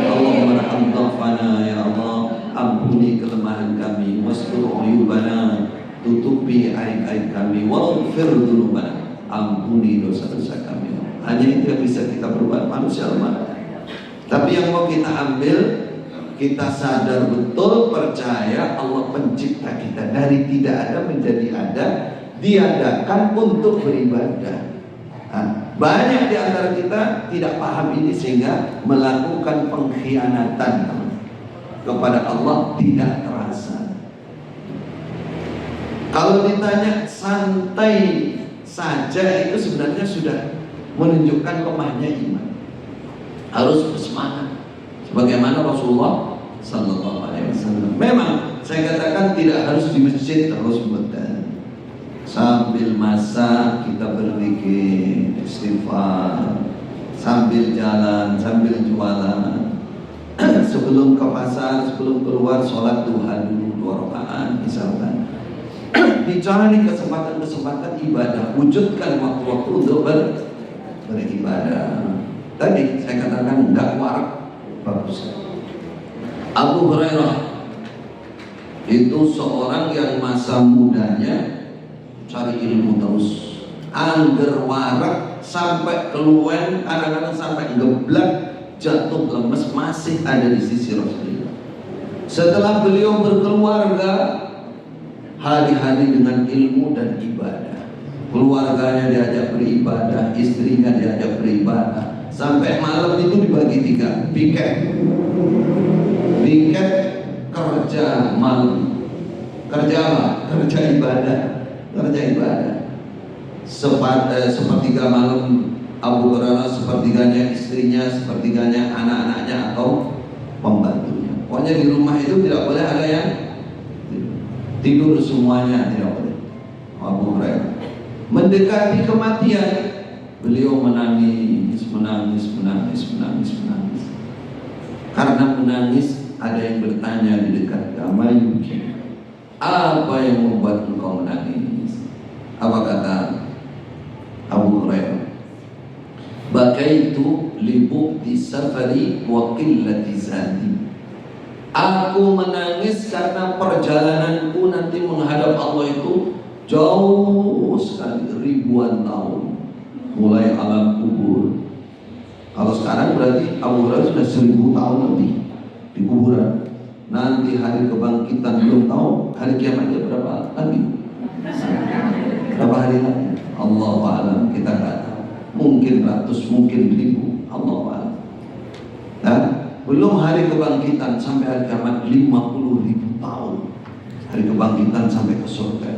Allahumma rahmana ya Allah, ampuni kelemahan kami, wastur uyubana, tutupi aib-aib kami, waghfir dzunubana, ampuni dosa-dosa kami. Hanya itu yang bisa kita berbuat, manusia lemah. Tapi yang mau kita ambil, kita sadar betul, percaya Allah pencipta kita, dari tidak ada menjadi ada, diadakan untuk beribadah. Nah, banyak di antara kita tidak paham ini sehingga melakukan pengkhianatan kepada Allah tidak terasa. Kalau ditanya santai saja, itu sebenarnya sudah menunjukkan lemahnya iman. Harus bersemangat sebagaimana Rasulullah Sallallahu Alaihi Wasallam. Memang saya katakan tidak harus di masjid terus berdan. Sambil masak kita berzikir, istighfar, sambil jalan, sambil jualan, sebelum ke pasar, sebelum keluar sholat duha dulu 2 rakaat misalkan. Dicari kesempatan-kesempatan ibadah, wujudkan waktu-waktu untuk beribadah. Tadi saya katakan enggak warak, bagus. Abu Hurairah itu seorang yang masa mudanya cari ilmu terus, angger warak sampai keluar, kadang-kadang sampai geblak, jatuh lemes, masih ada di sisi Rasulullah. Setelah beliau berkeluarga, hari-hari dengan ilmu dan ibadah, keluarganya diajak beribadah, istrinya diajak beribadah. Sampai malam itu dibagi 3, piket kerja malam, kerja apa? Kerja ibadah. Sepertiga malam Abu Hurairah, sepertiganya istrinya, sepertiganya anak-anaknya atau pembantunya. Pokoknya di rumah itu tidak boleh ada yang tidur semuanya, tidak boleh. Abu Hurairah mendekati kematian, beliau menangis. Karena menangis ada yang bertanya di dekat Yuki, apa yang membuat engkau menangis? Apa kata Abu Hurairah? Bakaitu li bu'di safari wa qillati zadi. Aku menangis karena perjalananku nanti menghadap Allah itu jauh sekali, ribuan tahun, mulai alam kubur. Kalau sekarang berarti Abu Hurairah sudah 1000 tahun lebih di kuburan. Nanti hari kebangkitan belum tahu, hari kiamatnya berapa lagi? Berapa hari lagi? Allah a'lam, kita nggak tahu. Mungkin ratus, mungkin ribu, Allah a'lam. Dan belum hari kebangkitan sampai hari kiamat 50.000 tahun. Hari kebangkitan sampai ke surga.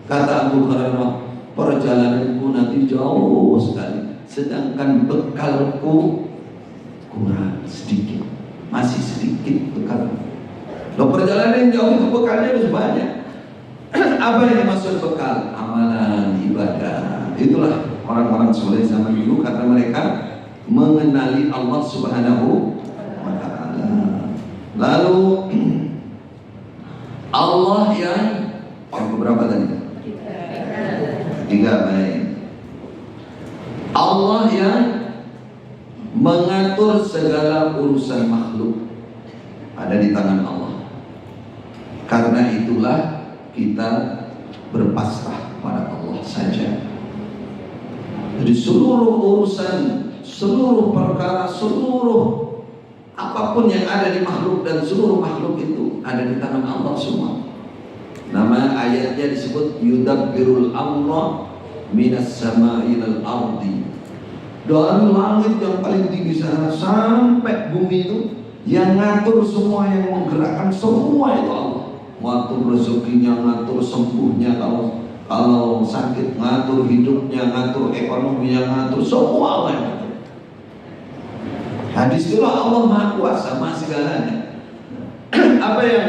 Kata Abu Hurairah, perjalananku nanti jauh sekali, sedangkan bekalku kurang sedikit, masih sedikit bekal. Loh, perjalanan yang jauh itu bekalnya harus banyak. Apa yang dimaksud bekal? Amalan, ibadah. Itulah orang-orang soleh zaman dulu, karena mereka mengenali Allah Subhanahu wa ta'ala. Lalu Allah yang berapa tadi? 3, baik. Allah yang mengatur segala urusan makhluk ada di tangan Allah. Karena itulah kita berpasrah pada Allah saja. Jadi seluruh urusan, seluruh perkara, seluruh apapun yang ada di makhluk dan seluruh makhluk itu ada di tangan Allah semua. Nama ayatnya disebut yudabbirul amra minas sama'i ilal ardi. Dari langit yang paling tinggi sana sampai bumi itu, yang ngatur semua, yang menggerakkan semua itu Allah. Ngatur rezekinya, ngatur sembuhnya, kalau sakit, ngatur hidupnya, ngatur ekonominya, ngatur semua Allah yang ngatur. Hadis itu Allah Maha Kuasa, Maha segalanya. Apa yang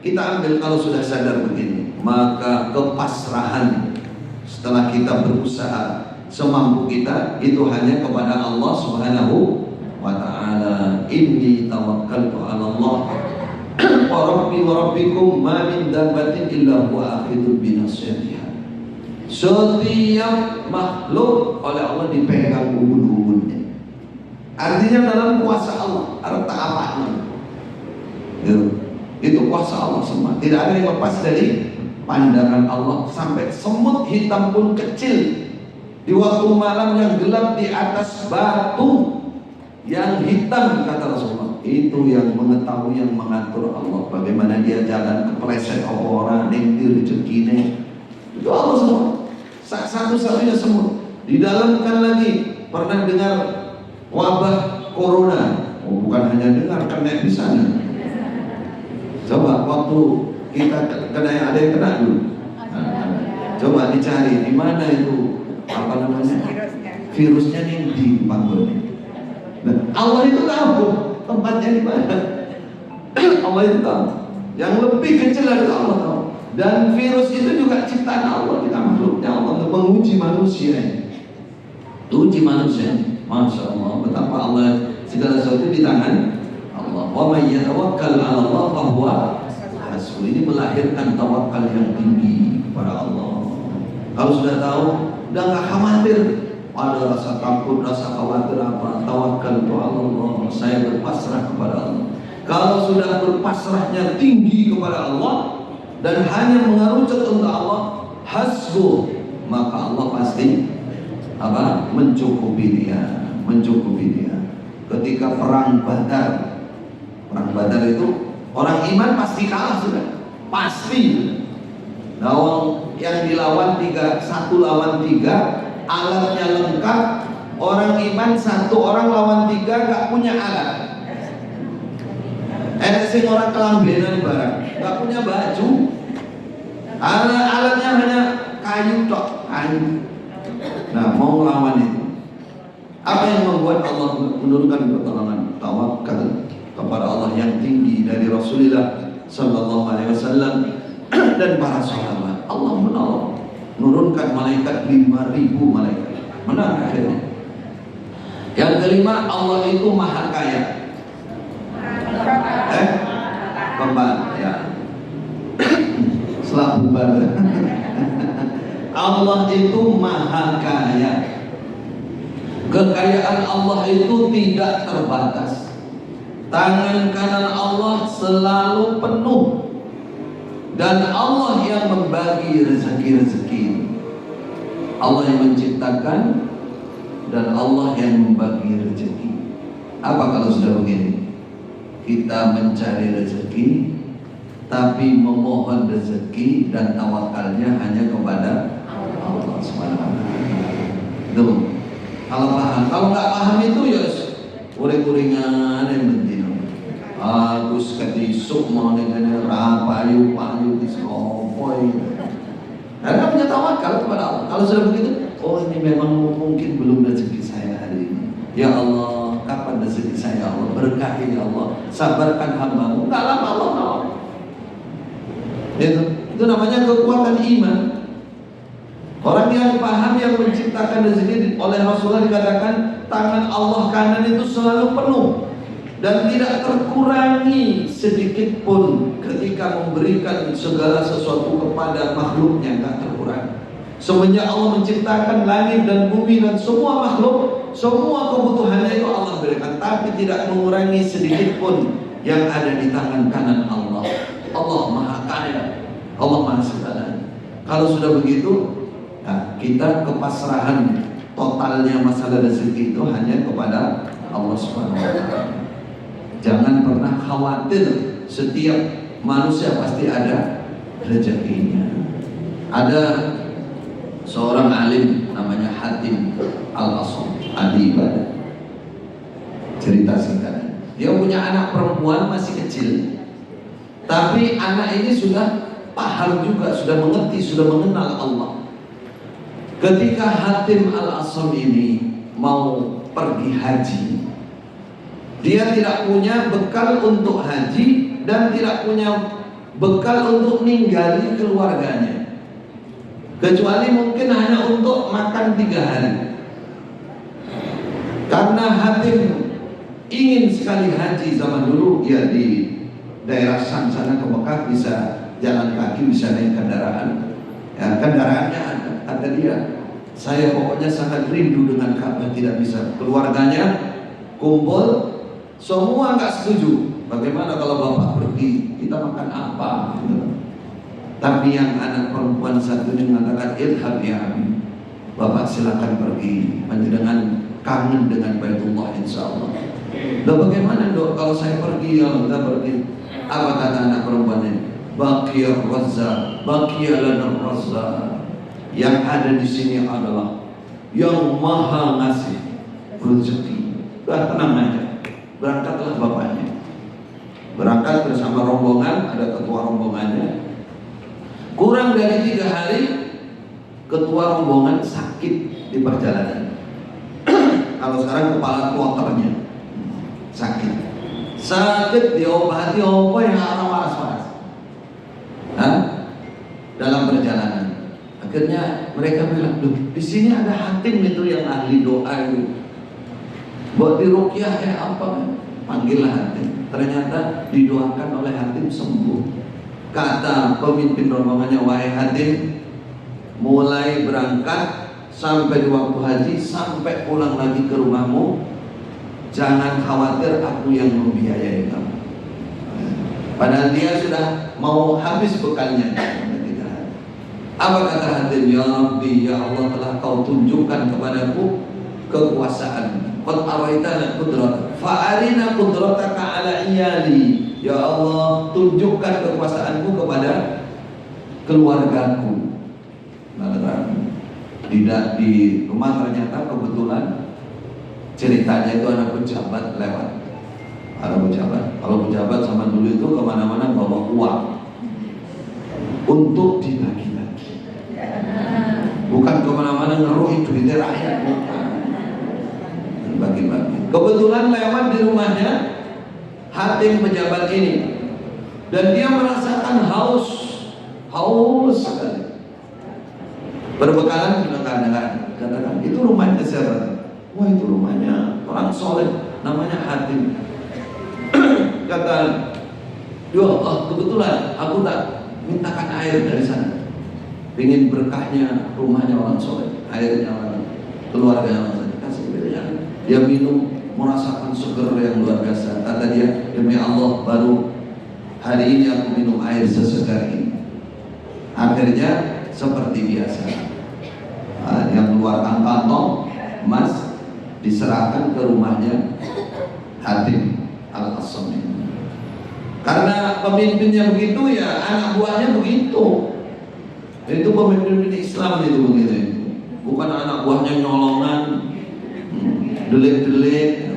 kita ambil kalau sudah sadar begini? Maka kepasrahan setelah kita berusaha semampu kita itu hanya kepada Allah Subhanahu wa ta'ala. Inni tawakkaltu 'ala Allah wa rabbi wa rabbikum ma min dabbatin illa huwa akhidun bi nasiyatiha. Setiap makhluk oleh Allah dipegang ubun-ubunnya. Artinya dalam kuasa Allah. Arta apa? Itu kuasa Allah semua. Tidak ada yang lepas dari pandangan Allah. Sampai semut hitam pun kecil di waktu malam yang gelap di atas batu yang hitam, kata Rasulullah, itu yang mengetahui, yang mengatur Allah. Bagaimana dia jalan, kepleset orang, nengtir rezekine, itu Allah semua. Satu-satunya semut. Di dalam kan lagi pernah dengar wabah corona? Oh, bukan hanya dengar, kena di sana. Coba waktu kita kena, yang ada yang kena dulu. Coba dicari di mana itu, apa namanya, virusnya yang di panggulnya. Nah, Allah itu tahu tempatnya di mana. Allah itu tahu. Yang lebih kecil dari Allah tahu. Dan virus itu juga ciptaan Allah, kita makhluknya Allah untuk menguji manusia. Uji manusia, masya Allah, betapa Allah segala sesuatu di tangan Allah. Wa may yatawakkal 'ala Allah fa huwa hasbuh. Ini melahirkan tawakal yang tinggi kepada Allah. Kalau sudah tahu, udah nggak khawatir, ada rasa takut, rasa khawatir apa? Tawakal kepada Allah. Saya berpasrah kepada Allah. Kalau sudah berpasrahnya tinggi kepada Allah dan hanya mengerucut untuk Allah, hasbuh, maka Allah pasti apa? Mencukupi dia, mencukupi dia. Ketika perang Badar itu orang iman pasti kalah sudah, pasti. Nah, yang dilawan 1 lawan 3, alatnya lengkap. Orang iman 1 orang lawan 3 gak punya alat. Sing orang kelambenan barang, gak punya baju. Alatnya hanya kayu tok, kayu. Nah, mau lawan itu, apa yang membuat Allah menurunkan pertolongan? Tawakal kepada Allah yang tinggi dari Rasulullah Sallallahu Alaihi Wasallam dan para sahabat. Allah menolong, menurunkan malaikat 5.000 malaikat, menang akhirnya. Yang kelima, Allah itu maha kaya. ya. Setelah bubar. Allah itu maha kaya. Kekayaan Allah itu tidak terbatas. Tangan kanan Allah selalu penuh. Dan Allah yang membagi rezeki-rezeki. Allah yang menciptakan dan Allah yang membagi rezeki. Apa kalau sudah begini? Kita mencari rezeki, tapi memohon rezeki dan tawakalnya hanya kepada Allah Subhanahu wa taala. Kalau paham, kalau nggak paham itu ya uring-uringan yang penting. Agus kati sukma dengan rapayu payu diskopoi. Karena punya tawakal kepada Allah. Kalau sudah begitu, oh ini memang mungkin belum rezeki saya hari ini. Ya Allah, kapan rezeki saya Allah? Berkahi ya Allah. Sabarkan hamba-Mu. Enggak lama Allah nolong. Itu namanya kekuatan iman. Orang yang paham, yang menciptakan rezeki, oleh Rasulullah dikatakan tangan Allah kanan itu selalu penuh dan tidak terkurangi sedikit pun ketika memberikan segala sesuatu kepada makhluknya, tidak terkurangi. Semenjak Allah menciptakan langit dan bumi dan semua makhluk, semua kebutuhannya itu Allah berikan, tapi tidak mengurangi sedikit pun yang ada di tangan kanan Allah. Allah maha kaya, Allah maha segala. Kalau sudah begitu, nah, kita kepasrahan totalnya masalah rezeki itu hanya kepada Allah Subhanahu wa taala. Jangan pernah khawatir, setiap manusia pasti ada rezekinya. Ada seorang alim namanya Hatim Al-Asam, ahli ibadah. Cerita singkat. Dia punya anak perempuan masih kecil. Tapi anak ini sudah paham juga, sudah mengerti, sudah mengenal Allah. Ketika Hatim Al-Asam ini mau pergi haji, dia tidak punya bekal untuk haji dan tidak punya bekal untuk ninggali keluarganya, kecuali mungkin hanya untuk makan 3 hari. Karena Hatim ingin sekali haji zaman dulu, ya di daerah Syam sana ke Mekah bisa jalan kaki, bisa naik kendaraan. Ya, kendaraannya ada dia. Saya pokoknya sangat rindu dengan Ka'bah, tidak bisa. Keluarganya kumpul, semua nggak setuju. Bagaimana kalau bapak pergi, kita makan apa? Gitu. Tapi yang anak perempuan satu ini mengatakan, "Idhab ya Abi, bapak silakan pergi. Dengan kangen dengan Baitullah insya Allah." Loh bagaimana dok kalau saya pergi, kalau kita pergi? Apa kata anak perempuan ini? Baqiyar Razzaq, baqiyar lana Razzaq. Yang ada di sini adalah yang maha ngasih rezeki. Udah tenang aja. Berangkatlah bapaknya. Berangkat bersama rombongan, ada ketua rombongannya. Kurang dari 3 hari, ketua rombongan sakit di perjalanan. Kalau sekarang kepala kloternya sakit. Sakit diobati, apa yang arah waras-waras. Dalam perjalanan. Akhirnya mereka bilang, "Duh, di sini ada Hatim itu yang ahli doa itu. Buat diruqyah kayak apa?" Panggillah Hatim. Ternyata didoakan oleh Hatim sembuh. Kata pemimpin rombongannya, "Wahai Hatim, mulai berangkat sampai di waktu haji, sampai pulang lagi ke rumahmu, jangan khawatir, aku yang membiayai kamu." Padahal dia sudah mau habis bekalnya. Apa kata Hatim? "Ya Rabbi, ya Allah, telah kau tunjukkan kepadaku kekuasaan. Qad araitana qudrat, fa'arina qudrataka ala iyali." Ya Allah, tunjukkan kekuasaanmu kepada keluargaku. Di rumah ternyata kebetulan ceritanya itu anak pejabat lewat. Ada pejabat. Kalau pejabat zaman dulu itu kemana-mana bawa uang untuk dibagi-bagi. Bukan kemana-mana ngeruhi duitnya rakyat, bukan. Bagi-bagi. Kebetulan lewat di rumahnya Hatim pejabat ini, dan dia merasakan haus sekali. Berbekalan katakan, "Itu rumahnya siapa?" "Wah, itu rumahnya orang soleh, namanya Hatim." Kata Ya Allah, kebetulan aku tak mintakan air dari sana. Pengen berkahnya rumahnya orang soleh, airnya orang keluarga orang soleh. Kasih dia minum, merasakan seger yang luar biasa. Kata dia, demi Allah baru hari ini aku minum air sesegar ini. Akhirnya seperti biasa, yang keluarkan kantong emas diserahkan ke rumahnya Hatim Al-Asam. Karena pemimpinnya begitu, ya anak buahnya begitu. Itu pemimpin Islam itu begitu. Bukan anak buahnya nyolongan, delik-delik,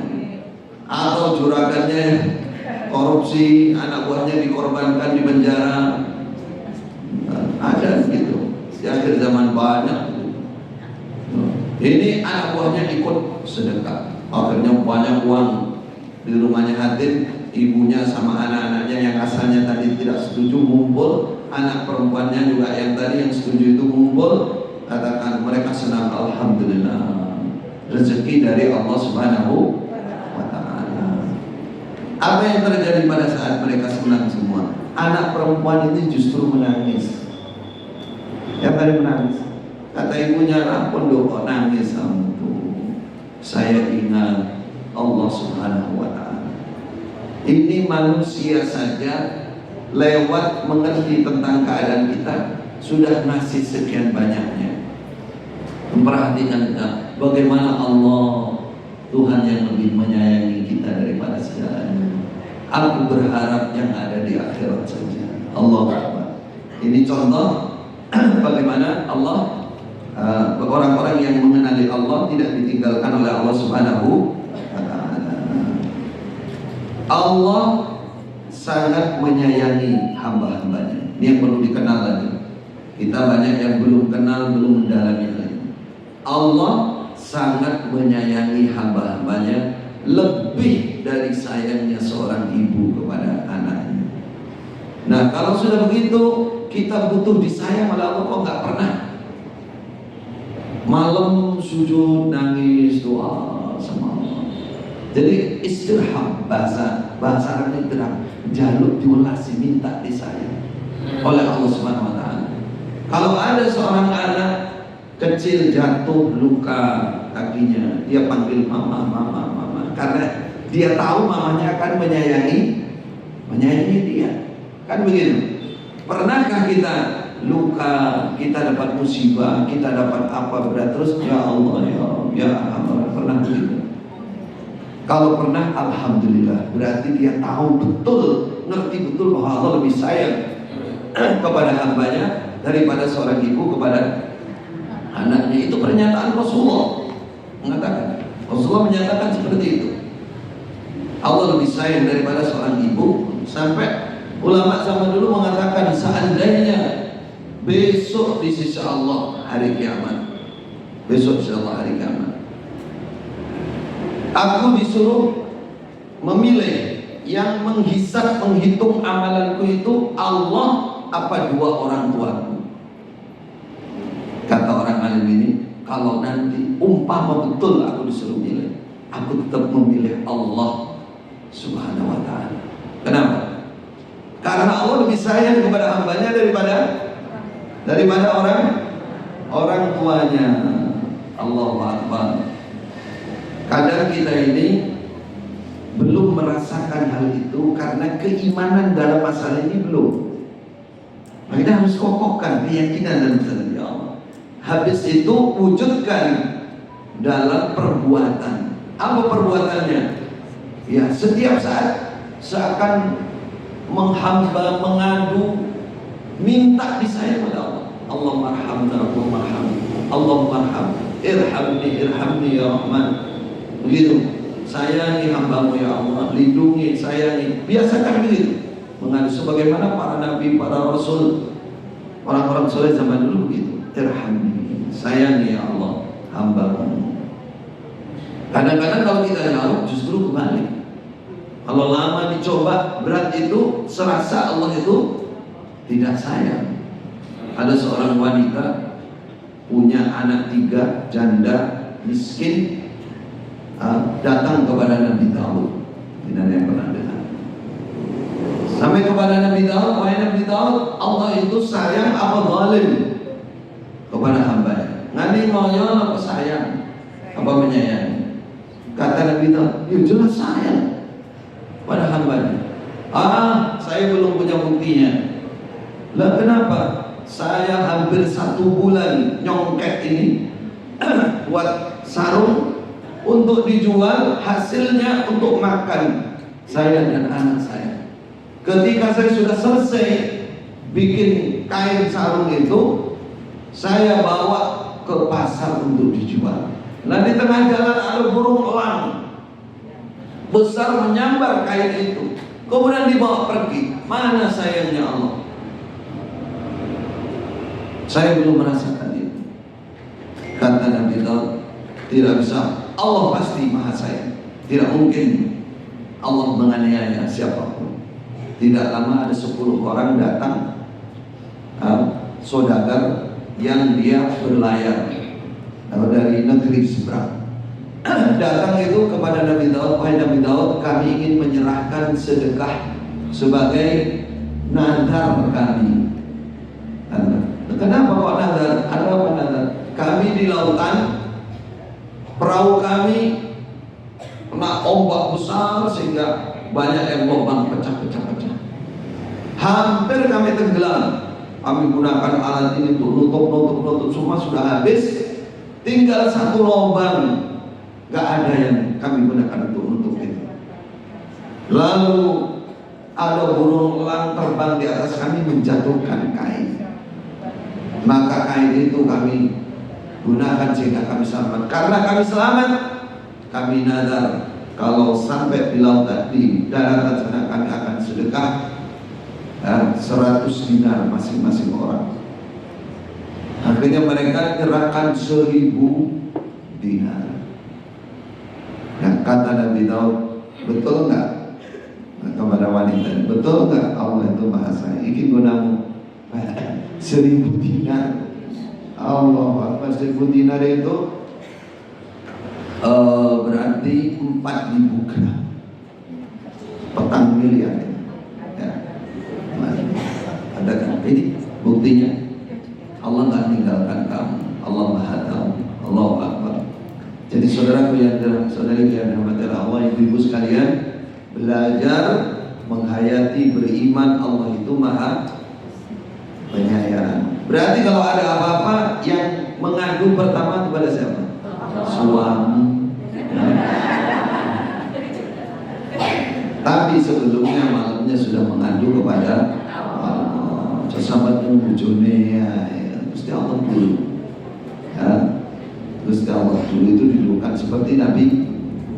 atau juragannya korupsi, anak buahnya dikorbankan di penjara. Ada gitu. Di akhir zaman banyak. Ini anak buahnya ikut sedekah. Akhirnya banyak uang di rumahnya Hatim. Ibunya sama anak-anaknya yang asalnya tadi tidak setuju ngumpul. Anak perempuannya juga yang tadi yang setuju itu ngumpul. Katakan mereka senang, alhamdulillah, rezeki dari Allah Subhanahu wa ta'ala. Apa yang terjadi pada saat mereka senang semua? Anak perempuan ini justru menangis. Yang tadi menangis. Kata ibunya, "Ampun kok nangis kamu. Saya ingat Allah Subhanahu wa ta'ala. Ini manusia saja lewat mengerti tentang keadaan kita sudah ngasih sekian banyaknya. Memperhatikan kita, bagaimana Allah Tuhan yang lebih menyayangi kita daripada segalanya. Aku berharap yang ada di akhirat saja." Allah Akbar. Ini contoh bagaimana Allah, orang-orang yang mengenali Allah tidak ditinggalkan oleh Allah Subhanahu wa ta'ala. Allah sangat menyayangi hamba-hambanya. Ini yang perlu dikenal lagi. Kita banyak yang belum kenal, belum mendalami lagi. Allah sangat menyayangi hamba-hambanya lebih dari sayangnya seorang ibu kepada anaknya. Nah, kalau sudah begitu, kita butuh disayang oleh Allah. Kok nggak pernah malam sujud nangis doa sama Allah. Jadi istirham, bahasa Arabnya istirham, jaluk diulasi, minta disayang oleh Allah Subhanahu wa ta'ala. Kalau ada seorang anak kecil jatuh luka kakinya, dia panggil mama, mama, mama, karena dia tahu mamanya akan menyayangi dia. Kan begitu. Pernahkah kita luka, kita dapat musibah, kita dapat apa berat terus ya Allah, ya Allah, pernah begitu? Kalau pernah, alhamdulillah, berarti dia tahu betul, ngerti betul bahwa Allah lebih sayang kepada hambanya daripada seorang ibu kepada anaknya. Itu pernyataan Rasulullah mengatakan. Rasulullah menyatakan seperti itu. Allah lebih sayang daripada seorang ibu. Sampai ulama zaman dulu mengatakan, seandainya besok di sisi Allah hari kiamat, besok di sisi Allah hari kiamat, aku disuruh memilih yang menghisab, menghitung amalanku itu Allah apa dua orang tuaku. Kata orang alim ini, kalau nanti umpama betul aku disuruh milih, aku tetap memilih Allah Subhanahu wa ta'ala. Kenapa? Karena Allah lebih sayang kepada hambanya daripada orang tuanya. Allahu Akbar. Kadang kita ini belum merasakan hal itu karena keimanan dalam masalah ini belum. Kita harus kokohkan keyakinan dalam masalah ini, ya Allah. Habis itu wujudkan dalam perbuatan. Apa perbuatannya? Ya, setiap saat seakan menghamba, mengadu, minta disayang oleh Allah. Allahumma arhamna, Allahumma arhamna, Allahumma arhamna, irhamni ya Rahman. Begitu. Sayangi hambamu ya Allah, lindungi, sayangi. Biasakan begitu. Mengadu sebagaimana para nabi, para rasul, orang-orang soleh zaman dulu begitu. Irhamni, sayangi ya Allah hambamu. Kadang-kadang kalau kita jauh justru kebalik. Kalau lama dicoba berat itu, serasa Allah itu tidak sayang. Ada seorang wanita punya anak 3, janda, miskin, datang kepada Nabi Daud. Tidak ada yang pernah dengar. Sampai kepada Nabi Daud, wahai Nabi Daud, Allah itu sayang apa zalim kepada hambanya? Ngani ngoyon apa sayang? Apa menyayangi? Kata Nabi Daud, ya jelas sayang pada hambanya. Saya belum punya buktinya. Lah kenapa? Saya hampir 1 bulan nyongket ini buat sarung untuk dijual, hasilnya untuk makan saya dan anak saya. Ketika saya sudah selesai bikin kain sarung itu, saya bawa ke pasar untuk dijual. Nah di tengah jalan ada burung elang besar menyambar kain itu, kemudian dibawa pergi. Mana sayangnya Allah? Saya belum merasakan itu. Kata Nabi Daud, tidak bisa. Allah pasti maha sayang. Tidak mungkin Allah menganiaya siapapun. Tidak lama ada 10 orang datang, saudagar yang dia berlayar dari negeri seberang. Datang itu kepada Nabi Daud, wahai Nabi Daud, kami ingin menyerahkan sedekah sebagai nadar kami. Kenapa kok nadar? Ada apa nadar? Kami di lautan, perahu kami kena ombak besar sehingga banyak yang lubang pecah-pecah. Hampir kami tenggelam. Kami gunakan alat ini untuk nutup semua sudah habis. Tinggal 1 lubang, gak ada yang kami gunakan untuk nutup itu. Lalu ada burung elang terbang di atas kami menjatuhkan kain. Maka kain itu kami gunakan sehingga kami selamat. Karena kami selamat, kami nadar kalau sampai di lautan di daratan sana kami akan sedekah 100 dinar masing-masing orang. Akhirnya mereka nyerahkan 1000 dinar. Yang kata Nabi Daud, betul enggak? Kepada wanita, betul enggak Allah itu maha sayang? Iki gunamu 1000 dinar. Allah Akbar, 1000 dinar itu berarti 4.000 gram, petang miliar ya. Ada kan? Ini buktinya Allah nggak meninggalkan kamu. Allah Maha Tahu. Allahu Akbar. Jadi saudaraku yang saudari yang dirahmati Allah, ibu-ibu sekalian, belajar menghayati beriman Allah itu Maha Penyayang. Berarti kalau ada apa-apa yang mengadu pertama kepada siapa? Suami. Tapi sebelumnya malamnya sudah mengadu kepada Allah. Sahabat bujone ya, Gusti Allah dulu. Ya, Gusti Allah dulu itu didudukan seperti Nabi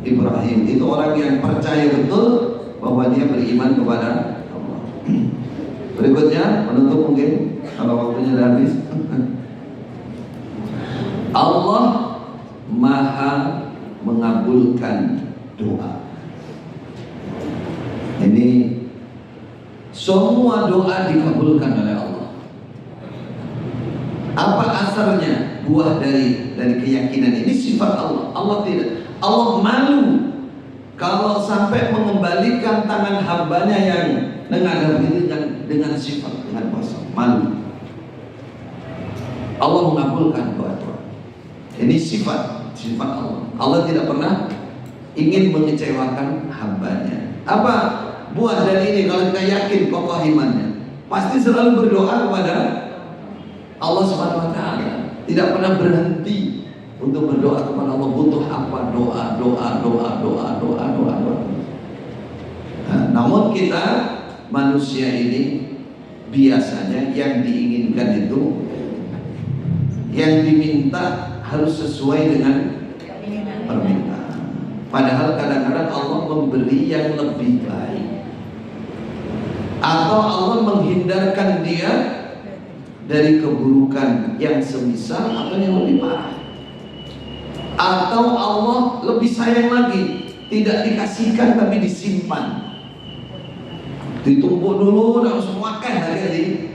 Ibrahim. Itu orang yang percaya betul bahwa dia beriman kepada Allah. Berikutnya penutup mungkin kalau waktunya sudah habis. Allah Maha mengabulkan doa. Ini semua doa dikabulkan oleh Allah. Apa asarnya? Buah dari keyakinan ini sifat Allah. Allah tidak. Allah malu kalau sampai mengembalikan tangan hambanya yang menghadap ini dengan sifat, dengan bahasa malu. Allah mengabulkan doa-doa. Ini sifat Allah. Allah tidak pernah ingin mengecewakan hambanya. Apa buah dari ini? Kalau kita yakin kokoh imannya, pasti selalu berdoa kepada Allah Subhanahu wa Ta'ala. Tidak pernah berhenti untuk berdoa kepada Allah. Butuh apa? Doa. Nah, namun kita manusia ini biasanya yang diinginkan itu, yang diminta harus sesuai dengan permintaan. Padahal kadang-kadang Allah memberi yang lebih baik, atau Allah menghindarkan dia dari keburukan yang semisal atau yang lebih parah, atau Allah lebih sayang lagi, tidak dikasihkan tapi disimpan, ditumpuk dulu dan semua kan hari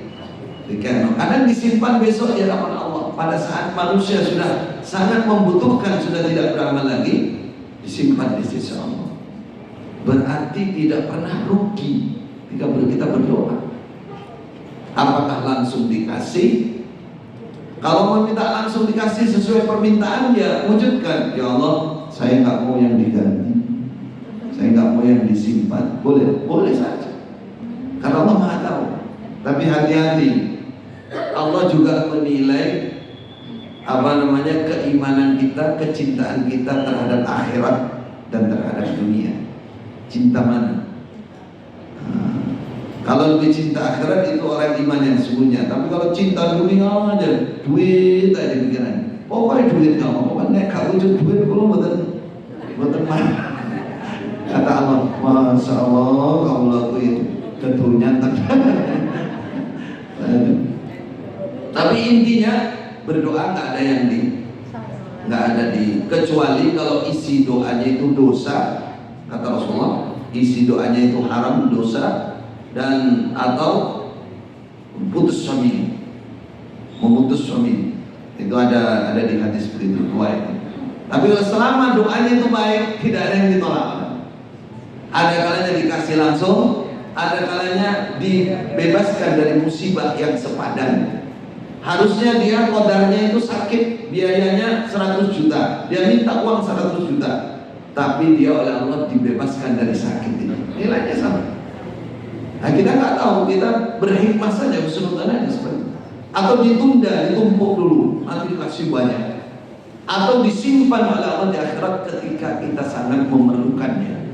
kadang disimpan besok di hadapan Allah. Pada saat manusia sudah sangat membutuhkan, sudah tidak beramal lagi, disimpan di sisi Allah. Berarti tidak pernah rugi Jika kita berdoa, apakah langsung dikasih? Kalau meminta langsung dikasih sesuai permintaan, ya wujudkan. Ya Allah, saya nggak mau yang diganti, saya nggak mau yang disimpan. Boleh, boleh saja. Karena Allah Maha tahu. Tapi hati-hati, Allah juga menilai keimanan kita, kecintaan kita terhadap akhirat dan terhadap dunia. Cinta mana? Kalau lebih cinta akhirat itu orang iman yang sesungguhnya. Tapi kalau cinta dunia aja, duit aja pikiran. Pokoknya duit kamu, pokoknya gak wujud duit kalau betul mana? Kata Allah, Masya Allah, kamu lakuin keturunan. Tapi intinya berdoa nggak ada kecuali kalau isi doanya itu dosa, kata Rasulullah, isi doanya itu haram, dosa, dan atau memutus suami itu ada di hadis begitu dua itu. Tapi kalau selama doanya itu baik, tidak ada yang ditolak. Ada kalanya dikasih langsung, ada kalanya dibebaskan dari musibah yang sepadan. Harusnya dia kodarnya itu sakit, biayanya 100 juta, dia minta uang 100 juta, tapi dia oleh Allah dibebaskan dari sakit ini, nilainya sama. Nah kita nggak tahu, kita berhikmah saja, usulkan aja seperti itu. Atau ditunda, ditumpuk dulu, nanti dikasih banyak. Atau disimpan oleh Allah di akhirat ketika kita sangat memerlukannya.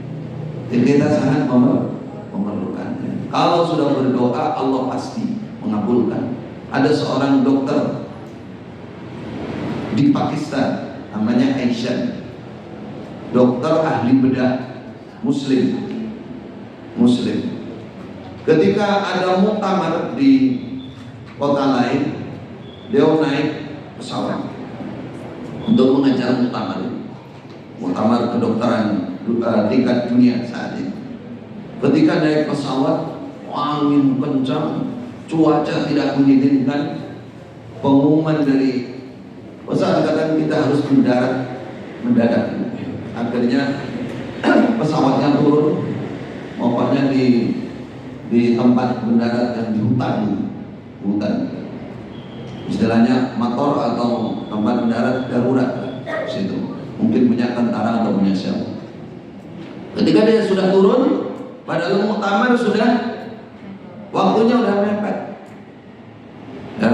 Kita sangat memerlukannya. Kalau sudah berdoa, Allah pasti mengabulkan. Ada seorang dokter di Pakistan, namanya Aisyah, dokter ahli bedah, Muslim. Ketika ada muktamar di kota lain, dia naik pesawat untuk mengajar muktamar kedokteran tingkat dunia saat ini. Ketika naik pesawat, angin kencang, cuaca tidak mengizinkan, pengumuman dari pesawat katakan kita harus mendarat. Akhirnya pesawatnya turun, pokoknya di tempat mendarat yang di hutan. Istilahnya motor atau tempat mendarat darurat situ. Mungkin punya tentara atau punya siapa. Ketika dia sudah turun, padahal muktamar sudah waktunya udah mepet. Ya.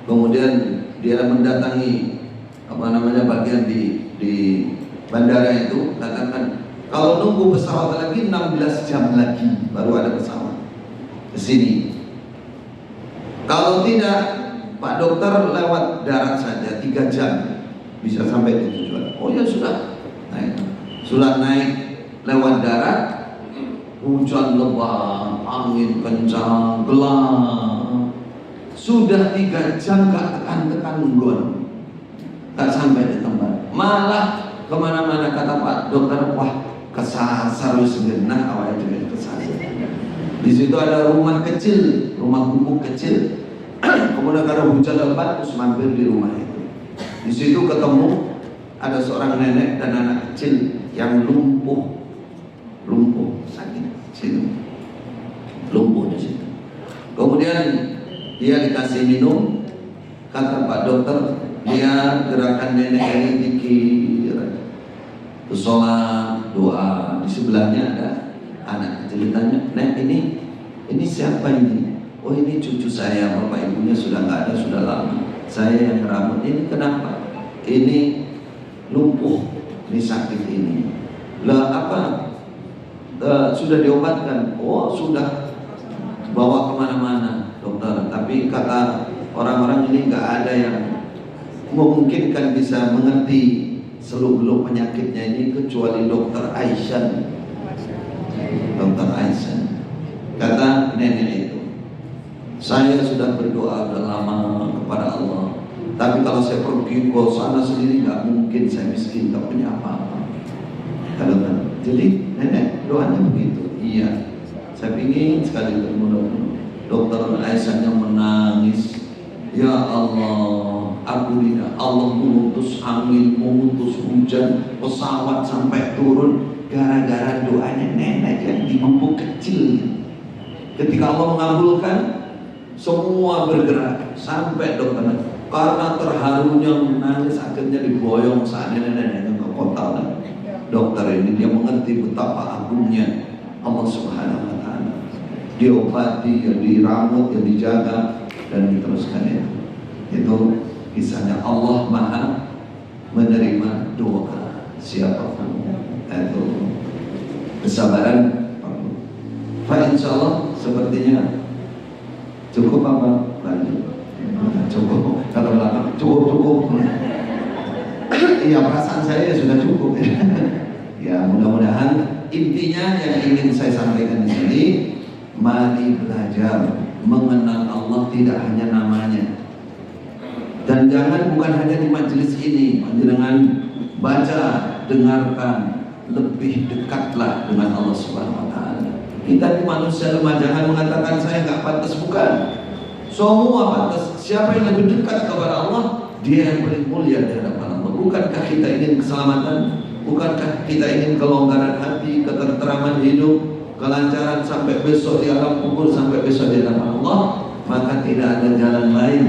Kemudian dia mendatangi bagian di bandara itu, katakan kalau nunggu pesawat lagi 16 jam lagi baru ada pesawat ke sini. Kalau tidak, Pak Dokter lewat darat saja 3 jam bisa sampai di tujuan. Oh ya sudah naik lewat darat, hujan lebat, angin kencang, gelap. Sudah 3 jam gak tekan gon, gak sampai di tempat. Malah kemana-mana, kata Pak Dokter, wah kesasar sebenarnya awalnya juga kesasar. Di situ ada rumah kecil, rumah gubuk kecil. Kemudian karena hujan lebat, terus mampir di rumah itu. Di situ ketemu ada seorang nenek dan anak kecil yang lumpuh sakit. Situ lumpuh di situ. Kemudian dia dikasih minum. Kata Pak Dokter, dia gerakan nenek ini dikir, terus sholat, doa. Di sebelahnya ada anak kecil, ditanya, "Nek, ini siapa ini?" "Oh, ini cucu saya, bapak ibunya sudah nggak ada, sudah lama. Saya yang ngerawat. Ini kenapa?" "Ini lumpuh, ini sakit ini." "Lah apa? Sudah diobatkan?" "Oh, sudah, bawa kemana-mana dokter. Tapi kata orang-orang ini nggak ada yang memungkinkan bisa mengerti seluk-beluk penyakitnya ini kecuali dokter Aisyah." Dokter Aisyah kata nenek itu, "Saya sudah berdoa udah lama kepada Allah, tapi kalau saya pergi ke sana sendiri nggak mungkin, saya miskin, nggak punya apa-apa." Jadi nenek doanya begitu. "Iya, saya ingin sekali ketemu dokter." Aisyahnya menangis, "Ya Allah, aku tidak, Allah mengutus angin, mengutus hujan, pesawat sampai turun gara-gara doanya nenek yang di gubuk kecil." Ketika Allah mengabulkan, semua bergerak sampai dokter. Karena terharunya menangis, akhirnya diboyong saat nenek-neneknya ke kota. Dokter ini dia mengerti betapa agungnya Allah Subhanahu wa Ta'ala. Diobati, ya dirawat, ya dijaga, dan diteruskan ya. Itu kisahnya. Allah Maha menerima doa siapapun. Itu kesabaran. Fa insyaallah sepertinya cukup apa? Lanjut. Cukup. Kata belakang cukup. Iya, perasaan saya sudah cukup. Ya, mudah-mudahan intinya yang ingin saya sampaikan di sini, mari belajar mengenal Allah tidak hanya namanya. Dan jangan bukan hanya di majelis ini, dengan baca, dengarkan, lebih dekatlah dengan Allah Subhanahu wa Ta'ala. Kita di manusia lemah, jangan mengatakan saya nggak pantas, bukan. Semua pantas. Siapa yang lebih dekat kepada Allah, dia yang paling mulia di hadapan Allah. Bukankah kita ingin keselamatan? Bukankah kita ingin kelonggaran hati, ketentraman hidup, kelancaran sampai besok di alam kubur, sampai besok di hadapan Allah? Maka tidak ada jalan lain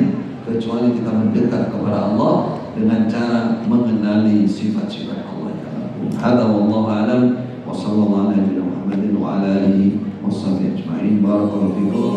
kecuali kita mendekat kepada Allah dengan cara mengenali sifat-sifat Allah. Hada wallahu a'lam wa sallallahu alaihi Muhammadin wa ala alihi wa sahbihi ajma'in. Barakallahu fikum.